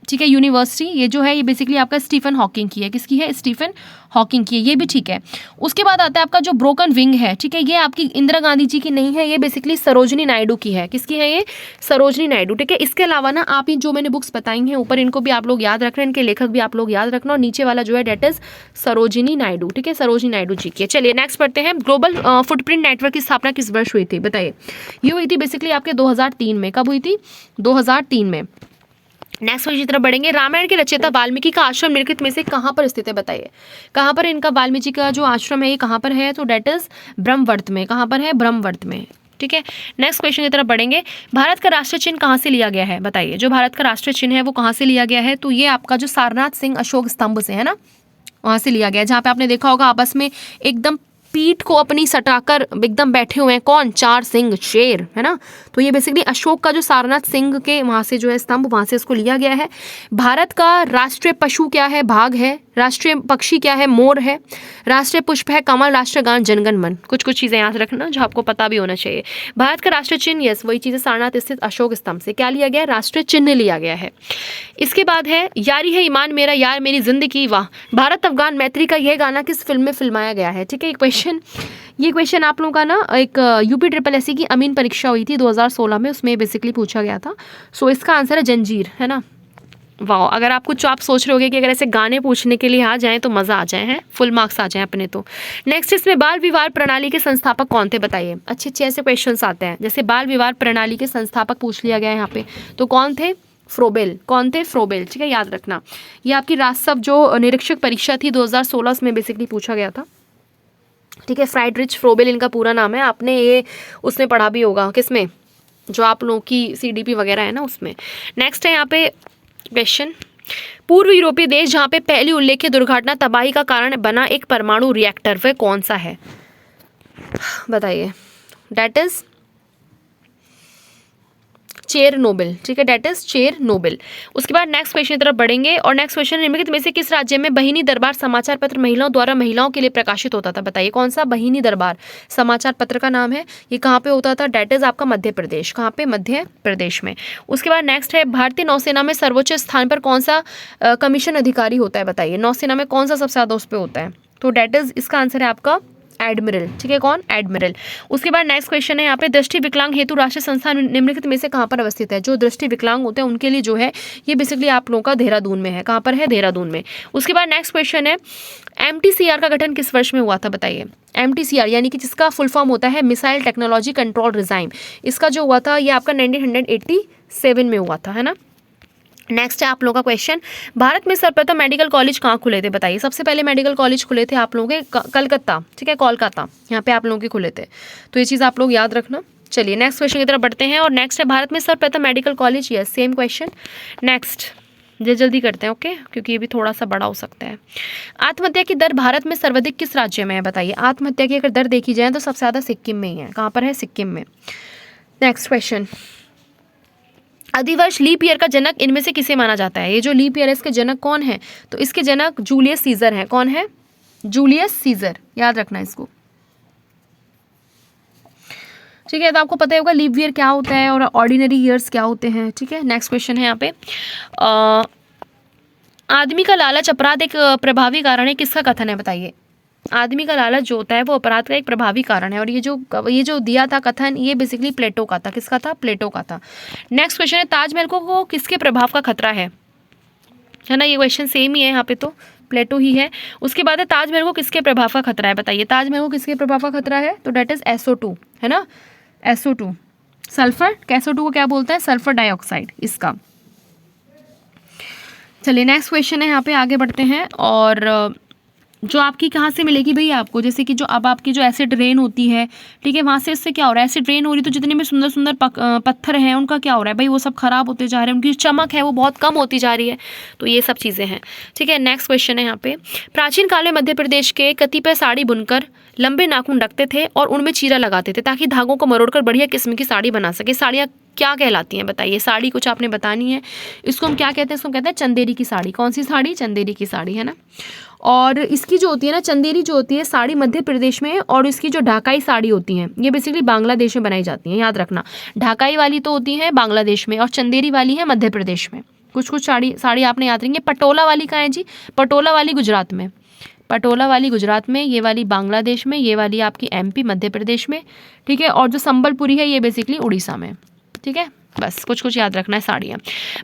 ठीक है, यूनिवर्सिटी, ये जो है ये बेसिकली आपका स्टीफन हॉकिंग की है, किसकी है, स्टीफन हॉकिंग की है, ये भी ठीक है। उसके बाद आता है आपका जो ब्रोकन विंग है, ठीक है, ये आपकी इंदिरा गांधी जी की नहीं है, ये बेसिकली सरोजनी नायडू की है, किसकी है, ये सरोजनी नायडू, ठीक है। इसके अलावा ना आप ये जो मैंने बुक्स बताई हैं ऊपर, इनको भी आप लोग याद रखना, इनके लेखक भी आप लोग याद रखना, और नीचे वाला जो है डेट इज सरोजिनी नायडू, ठीक है, सरोजिनी नायडू जी की है। चलिए नेक्स्ट पढ़ते हैं, ग्लोबल फुटप्रिंट नेटवर्क की स्थापना किस वर्ष हुई थी, बताइए। ये हुई थी बेसिकली आपके 2003 में, कब हुई थी, 2003 में। नेक्स्ट की तरफ बढ़ेंगे, रामायण के रचयिता वाल्मीकि का आश्रम निम्नलिखित में से कहाँ पर स्थित है, बताइए कहाँ पर इनका वाल्मीकि का जो आश्रम है ये कहाँ पर है, तो डेट इज ब्रह्मवर्त में, कहाँ पर है, ब्रह्मवर्त में, ठीक है। नेक्स्ट क्वेश्चन की तरफ बढ़ेंगे, भारत का राष्ट्रीय चिन्ह कहाँ से लिया गया है, बताइए, जो भारत का राष्ट्रीय चिन्ह है वो कहाँ से लिया गया है, तो ये आपका जो सारनाथ सिंह अशोक स्तंभ से है ना, वहाँ से लिया गया है, जहाँ पे आपने देखा होगा आपस में एकदम पीठ को अपनी सटाकर एकदम बैठे हुए हैं, कौन, 4 सिंह शेर, है ना, तो ये बेसिकली अशोक का जो सारनाथ सिंह के वहाँ से जो है स्तंभ, वहाँ से इसको लिया गया है। भारत का राष्ट्रीय पशु क्या है, बाघ है, राष्ट्रीय पक्षी क्या है, मोर है, राष्ट्रीय पुष्प है कमल, राष्ट्रीय गान जनगण मन, कुछ कुछ चीज़ें याद रखना जो आपको पता भी होना चाहिए। भारत का राष्ट्रीय चिन्ह, यस वही चीज़ें, सारनाथ स्थित अशोक स्तंभ से क्या लिया गया है, राष्ट्रीय चिन्ह लिया गया है। इसके बाद है, यारी है ईमान मेरा यार मेरी जिंदगी वाह, भारत अफगान मैत्री का यह गाना किस फिल्म में फिल्माया गया है, ठीक है। ये क्वेश्चन आप लोगों का ना एक UPSSC की अमीन परीक्षा हुई थी 2016 में, उसमें बेसिकली पूछा गया था। सो इसका आंसर है जंजीर, है ना। वाह, अगर आप कुछ आप सोच रहे होगे कि अगर ऐसे गाने पूछने के लिए आ जाएं तो मज़ा आ जाए, हैं फुल मार्क्स आ जाएं अपने तो। नेक्स्ट इसमें बाल विवाह प्रणाली के संस्थापक कौन थे, बताइए। अच्छे अच्छे ऐसे क्वेश्चंस आते हैं, जैसे बाल विवाह प्रणाली के संस्थापक पूछ लिया गया है यहाँ पे, तो कौन थे, फ्रोबेल, कौन थे, फ्रोबेल, ठीक है, याद रखना। ये आपकी राजसभा जो निरीक्षक परीक्षा थी 2016 में बेसिकली पूछा गया था, ठीक है। फ्राइडरिच फ्रोबेल इनका पूरा नाम है, आपने ये उसमें पढ़ा भी होगा, किसमें, जो आप लोगों की CDP वगैरह है ना उसमें। नेक्स्ट है यहाँ पे क्वेश्चन, पूर्व यूरोपीय देश जहाँ पे पहली उल्लेखित दुर्घटना तबाही का कारण बना एक परमाणु रिएक्टर, वह कौन सा है, बताइए। डेट इज चेरनोबिल, ठीक है, डेट इज चेरनोबिल। उसके बाद नेक्स्ट क्वेश्चन की तरफ बढ़ेंगे, और नेक्स्ट क्वेश्चन, निम्नलिखित में से किस राज्य में बहिनी दरबार समाचार पत्र महिलाओं द्वारा महिलाओं के लिए प्रकाशित होता था, बताइए कौन सा बहिनी दरबार समाचार पत्र का नाम है, ये कहाँ पे होता था, डेट इज आपका मध्य प्रदेश, कहाँ पे, मध्य प्रदेश में। उसके बाद नेक्स्ट है, भारतीय नौसेना में सर्वोच्च स्थान पर कौन सा कमीशन अधिकारी होता है, बताइए, नौसेना में कौन सा सबसे ज़्यादा उस पर होता है, तो डेट इज इसका आंसर है आपका एडमिरल, ठीक है, कौन, एडमिरल। उसके बाद नेक्स्ट क्वेश्चन है यहाँ पे, दृष्टि विकलांग हेतु राष्ट्रीय संस्थान निम्नलिखित में से कहाँ पर अवस्थित है, जो दृष्टि विकलांग होते हैं उनके लिए जो है ये बेसिकली आप लोगों का देहरादून में है, कहाँ पर है, देहरादून में। उसके बाद नेक्स्ट क्वेश्चन है, MTCR का गठन किस वर्ष में हुआ था, बताइए। MTCR यानी कि जिसका फुल फॉर्म होता है मिसाइल टेक्नोलॉजी कंट्रोल रिजाइम, इसका जो हुआ था ये आपका 1987 में हुआ था, है ना। नेक्स्ट है आप लोगों का क्वेश्चन, भारत में सर्वप्रथम मेडिकल कॉलेज कहाँ खुले थे बताइए। सबसे पहले मेडिकल कॉलेज खुले थे आप लोगों के कलकत्ता, ठीक है, कोलकाता, यहाँ पे आप लोगों के खुले थे, तो ये चीज़ आप लोग याद रखना। चलिए नेक्स्ट क्वेश्चन की तरफ बढ़ते हैं, और नेक्स्ट है भारत में सर्वप्रथम medical college, yes same question. Next जल्दी करते हैं, ओके, क्योंकि ये भी थोड़ा सा बड़ा हो सकता है। आत्महत्या की दर भारत में सर्वाधिक किस राज्य में है बताइए। आत्महत्या की अगर दर देखी जाए तो सबसे ज़्यादा सिक्किम में ही है। कहाँ पर है? सिक्किम में। नेक्स्ट क्वेश्चन, अधिवर्ष लीप ईयर का जनक इनमें से किसे माना जाता है। ये जो लीप ईयर है इसके जनक कौन है? तो इसके जनक जूलियस सीजर हैं। कौन है? जूलियस सीजर, याद रखना इसको, ठीक है। तो आपको पता ही होगा लीप ईयर क्या होता है और ऑर्डिनरी ईयर्स क्या होते हैं, ठीक है। नेक्स्ट क्वेश्चन है यहाँ पे, आदमी का लालच अपराध एक प्रभावी कारण है, किसका कथन है बताइए। आदमी का लालच जो होता है वो अपराध का एक प्रभावी कारण है, और ये जो दिया था कथन, ये बेसिकली प्लेटो का था। किसका था? प्लेटो का था। नेक्स्ट क्वेश्चन है, ताजमहल को किसके प्रभाव का खतरा है ना। ये क्वेश्चन सेम ही है, यहाँ पे तो प्लेटो ही है। उसके बाद है, ताजमहल को किसके प्रभाव का खतरा है बताइए। ताजमहल को किसके प्रभाव का खतरा है? तो डेट इज SO2, है ना, SO2, सल्फर, SO2 को क्या बोलते हैं? सल्फर डाइऑक्साइड, इसका। चलिए नेक्स्ट क्वेश्चन है, यहाँ पे आगे बढ़ते हैं। और जो आपकी कहाँ से मिलेगी भाई आपको, जैसे कि जो अब आपकी जो एसिड रेन होती है, ठीक है, वहाँ से इससे क्या हो रहा है? एसिड रेन हो रही, तो जितने भी सुंदर सुंदर पत्थर हैं उनका क्या हो रहा है भाई? वो सब खराब होते जा रहे हैं, उनकी चमक है वो बहुत कम होती जा रही है, तो ये सब चीज़ें हैं, ठीक है। नेक्स्ट क्वेश्चन है यहाँ पे, प्राचीन काल में मध्य प्रदेश के कतिपय साड़ी बुनकर लंबे नाखून रखते थे और उनमें चीरा लगाते थे ताकि धागों को मरोड़कर बढ़िया किस्म की साड़ी बना सके। साड़ियाँ क्या कहलाती हैं बताइए। साड़ी कुछ आपने बतानी है, इसको हम क्या कहते हैं? इसको कहते हैं चंदेरी की साड़ी। कौन सी साड़ी? चंदेरी की साड़ी, है ना। और इसकी जो होती है ना, चंदेरी जो होती है साड़ी मध्य प्रदेश में, और इसकी जो ढाकाई साड़ी होती हैं ये बेसिकली बांग्लादेश में बनाई जाती हैं, याद रखना। ढाकाई वाली तो होती है बांग्लादेश में और चंदेरी वाली है मध्य प्रदेश में। कुछ कुछ साड़ी आपने याद रखेंगे। पटोला वाली कहाँ है जी? पटोला वाली गुजरात में, पटोला वाली गुजरात में, ये वाली बांग्लादेश में, ये वाली आपकी MP मध्य प्रदेश में, ठीक है। और जो संबलपुरी है ये बेसिकली उड़ीसा में, ठीक है। बस कुछ कुछ याद रखना है साड़ियाँ।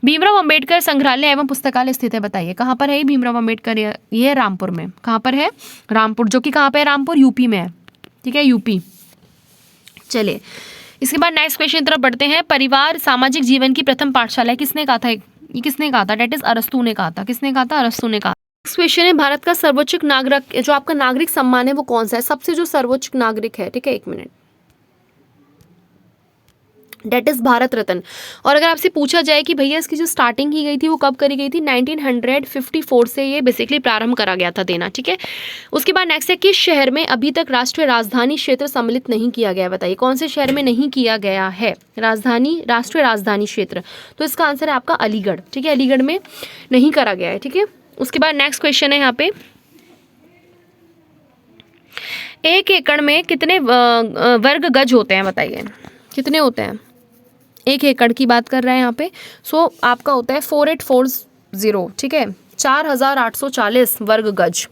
भीमराव अंबेडकर संग्रहालय एवं पुस्तकालय स्थित है बताइए। कहाँ पर है ये भीमराव अंबेडकर? ये है रामपुर में। कहाँ पर है? रामपुर, जो कि कहाँ पे है? रामपुर UP में है, ठीक है, UP। चलिए इसके बाद नेक्स्ट क्वेश्चन की तरफ बढ़ते हैं। परिवार सामाजिक जीवन की प्रथम पाठशाला किसने कहा था? ये किसने कहा था? डेट इज अरस्तु ने कहा था। किसने कहा था? अरस्तु ने कहा। नेक्स्ट क्वेश्चन है, भारत का सर्वोच्च नागरिक, जो आपका नागरिक सम्मान है वो कौन सा है? सबसे जो सर्वोच्च नागरिक है, ठीक है, एक minute, date is Bharat Ratna. और अगर आपसे पूछा जाए कि भैया इसकी जो स्टार्टिंग की गई थी वो कब करी गई थी? 1954 से ये बेसिकली प्रारंभ करा गया था देना, ठीक है। उसके बाद नेक्स्ट है, किस शहर में अभी तक राष्ट्रीय राजधानी क्षेत्र सम्मिलित नहीं किया गया बताइए। कौन से शहर में नहीं किया गया है राष्ट्रीय राजधानी क्षेत्र? तो इसका आंसर है आपका अलीगढ़, ठीक है, अलीगढ़ में नहीं करा गया है, ठीक है। उसके बाद नेक्स्ट क्वेश्चन है यहाँ पे, 1 एकड़ में कितने वर्ग गज होते हैं बताइए। कितने होते हैं? 1 एकड़ की बात कर रहे हैं यहाँ पे। सो आपका होता है 4840, ठीक है, 4840 वर्ग गज।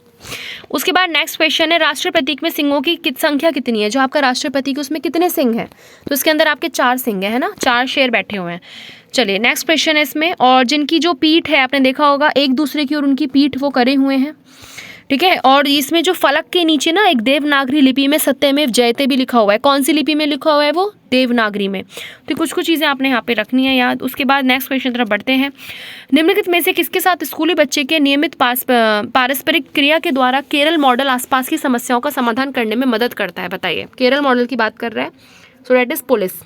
उसके बाद नेक्स्ट क्वेश्चन है, राष्ट्रीय प्रतीक में सिंगों की संख्या कितनी है? जो आपका राष्ट्रीय प्रतीक है उसमें कितने सिंह हैं? तो इसके अंदर आपके 4 सिंह है ना, 4 शेर बैठे हुए हैं। चलिए नेक्स्ट क्वेश्चन है इसमें, और जिनकी जो पीठ है आपने देखा होगा एक दूसरे की और उनकी पीठ वो करे हुए हैं, ठीक है। और इसमें जो फलक के नीचे ना एक देवनागरी लिपि में सत्यमेव जयते भी लिखा हुआ है। कौन सी लिपि में लिखा हुआ है? वो देवनागरी में। तो कुछ कुछ चीज़ें आपने यहाँ पे रखनी है याद। उसके बाद नेक्स्ट क्वेश्चन तरफ बढ़ते हैं। निम्नलिखित में से किसके साथ स्कूली बच्चे के नियमित पारस्परिक क्रिया के द्वारा केरल मॉडल आसपास की समस्याओं का समाधान करने में मदद करता है बताइए। केरल मॉडल की बात कर रहा है, सो दैट इज पुलिस।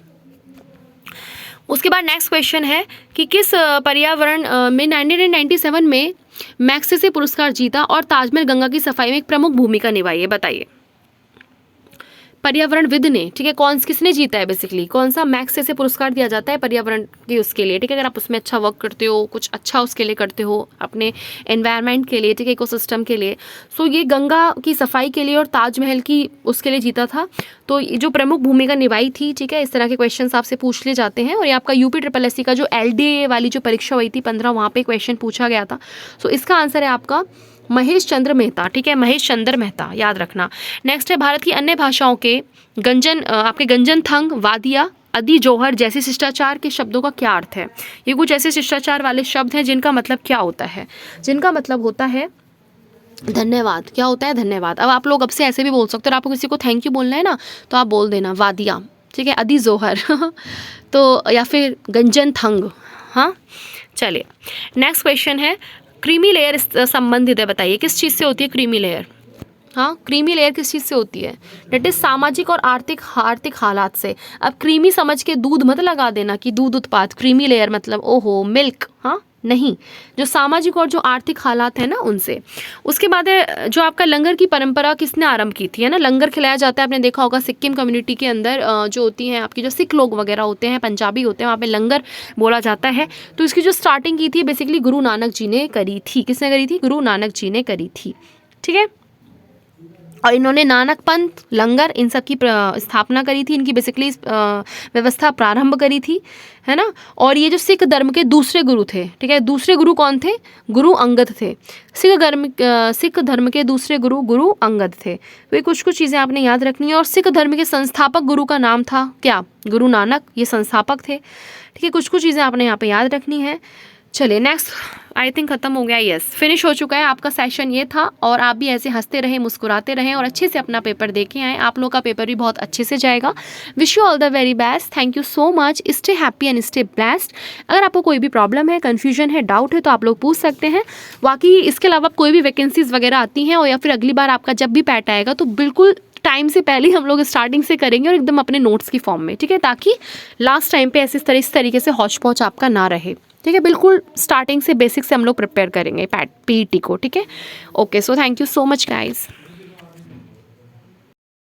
उसके बाद नेक्स्ट क्वेश्चन है कि किस पर्यावरण में 1997 में मैग्सेसे पुरस्कार जीता और ताजमहल गंगा की सफाई में एक प्रमुख भूमिका निभाई है बताइए। पर्यावरणविद ने, ठीक है, किसने जीता है बेसिकली? कौन सा मैग्सेसे पुरस्कार दिया जाता है पर्यावरण के उसके लिए, ठीक है। अगर आप उसमें अच्छा वर्क करते हो, कुछ अच्छा उसके लिए करते हो अपने एनवायरनमेंट के लिए, ठीक है, इकोसिस्टम के लिए। सो ये गंगा की सफाई के लिए और ताजमहल की उसके लिए जीता था। तो जो प्रमुख भूमिका निभाई थी, ठीक है, इस तरह के क्वेश्चन आपसे पूछ ले जाते हैं। और ये आपका UPSSC का जो LDA वाली जो परीक्षा हुई थी 15, वहाँ पे क्वेश्चन पूछा गया था। सो इसका आंसर है आपका महेश चंद्र मेहता, ठीक है, महेश चंद्र मेहता, याद रखना। नेक्स्ट है, भारत की अन्य भाषाओं के आपके गंजन थंग, वादिया, अदी जोहर जैसे शिष्टाचार के शब्दों का क्या अर्थ है? ये कुछ ऐसे शिष्टाचार वाले शब्द हैं जिनका मतलब क्या होता है? जिनका मतलब होता है धन्यवाद। क्या होता है? धन्यवाद। अब आप लोग अब से ऐसे भी बोल सकते हो, आपको किसी को थैंक यू बोलना है ना, तो आप बोल देना वादिया, ठीक है, अदी जोहर तो या फिर गंजन थंग, हाँ, चलिए नेक्स्ट क्वेश्चन है, क्रीमी लेयर संबंधित है, बताइए किस चीज़ से होती है क्रीमी लेयर। हाँ, क्रीमी लेयर किस चीज़ से होती है, डेट इज सामाजिक और आर्थिक हालात से। अब क्रीमी समझ के दूध मत लगा देना कि दूध उत्पाद, क्रीमी लेयर मतलब ओहो मिल्क, हाँ नहीं, जो सामाजिक और जो आर्थिक हालात है ना उनसे। उसके बाद है जो आपका लंगर की परंपरा किसने आरंभ की थी, है ना, लंगर खिलाया जाता है, आपने देखा होगा सिक्किम कम्युनिटी के अंदर जो होती हैं आपकी, जो सिख लोग वगैरह होते हैं, पंजाबी होते हैं, वहाँ पे लंगर बोला जाता है। तो इसकी जो स्टार्टिंग की थी बेसिकली गुरु नानक जी ने करी थी। किसने करी थी, गुरु नानक जी ने करी थी, ठीक है। और इन्होंने नानक पंथ, लंगर, इन सब की स्थापना करी थी, इनकी बेसिकली व्यवस्था प्रारंभ करी थी, है ना। और ये जो सिख धर्म के दूसरे गुरु थे, ठीक है, दूसरे गुरु कौन थे, गुरु अंगद थे। सिख धर्म के दूसरे गुरु गुरु अंगद थे। तो ये कुछ कुछ चीज़ें आपने याद रखनी है। और सिख धर्म के संस्थापक गुरु का नाम था क्या, गुरु नानक, ये संस्थापक थे, ठीक है। कुछ कुछ चीज़ें आपने यहाँ पे याद रखनी है। चलिए नेक्स्ट, आई थिंक ख़त्म हो गया, यस फिनिश हो चुका है आपका सेशन ये था। और आप भी ऐसे हंसते रहें, मुस्कुराते रहें और अच्छे से अपना पेपर दे के आएँ। आप लोग का पेपर भी बहुत अच्छे से जाएगा। Wish you all the very best, thank you so much, stay happy and stay blessed. अगर आपको कोई भी प्रॉब्लम है, कन्फ्यूजन है, डाउट है तो आप लोग पूछ सकते हैं। बाकी इसके अलावा कोई भी वैकेंसीज़ वगैरह आती हैं और या फिर अगली बार आपका जब भी पैट आएगा तो बिल्कुल टाइम से पहले हम लोग स्टार्टिंग से करेंगे और एकदम अपने नोट्स की फॉर्म में, ठीक है, ताकि लास्ट टाइम पे ऐसे इस तरीके से हौच पौच आपका ना रहे, ठीक है। बिल्कुल स्टार्टिंग से बेसिक से हम लोग प्रिपेयर करेंगे पैट पीईटी को, ठीक है। Okay, so thank you so much guys.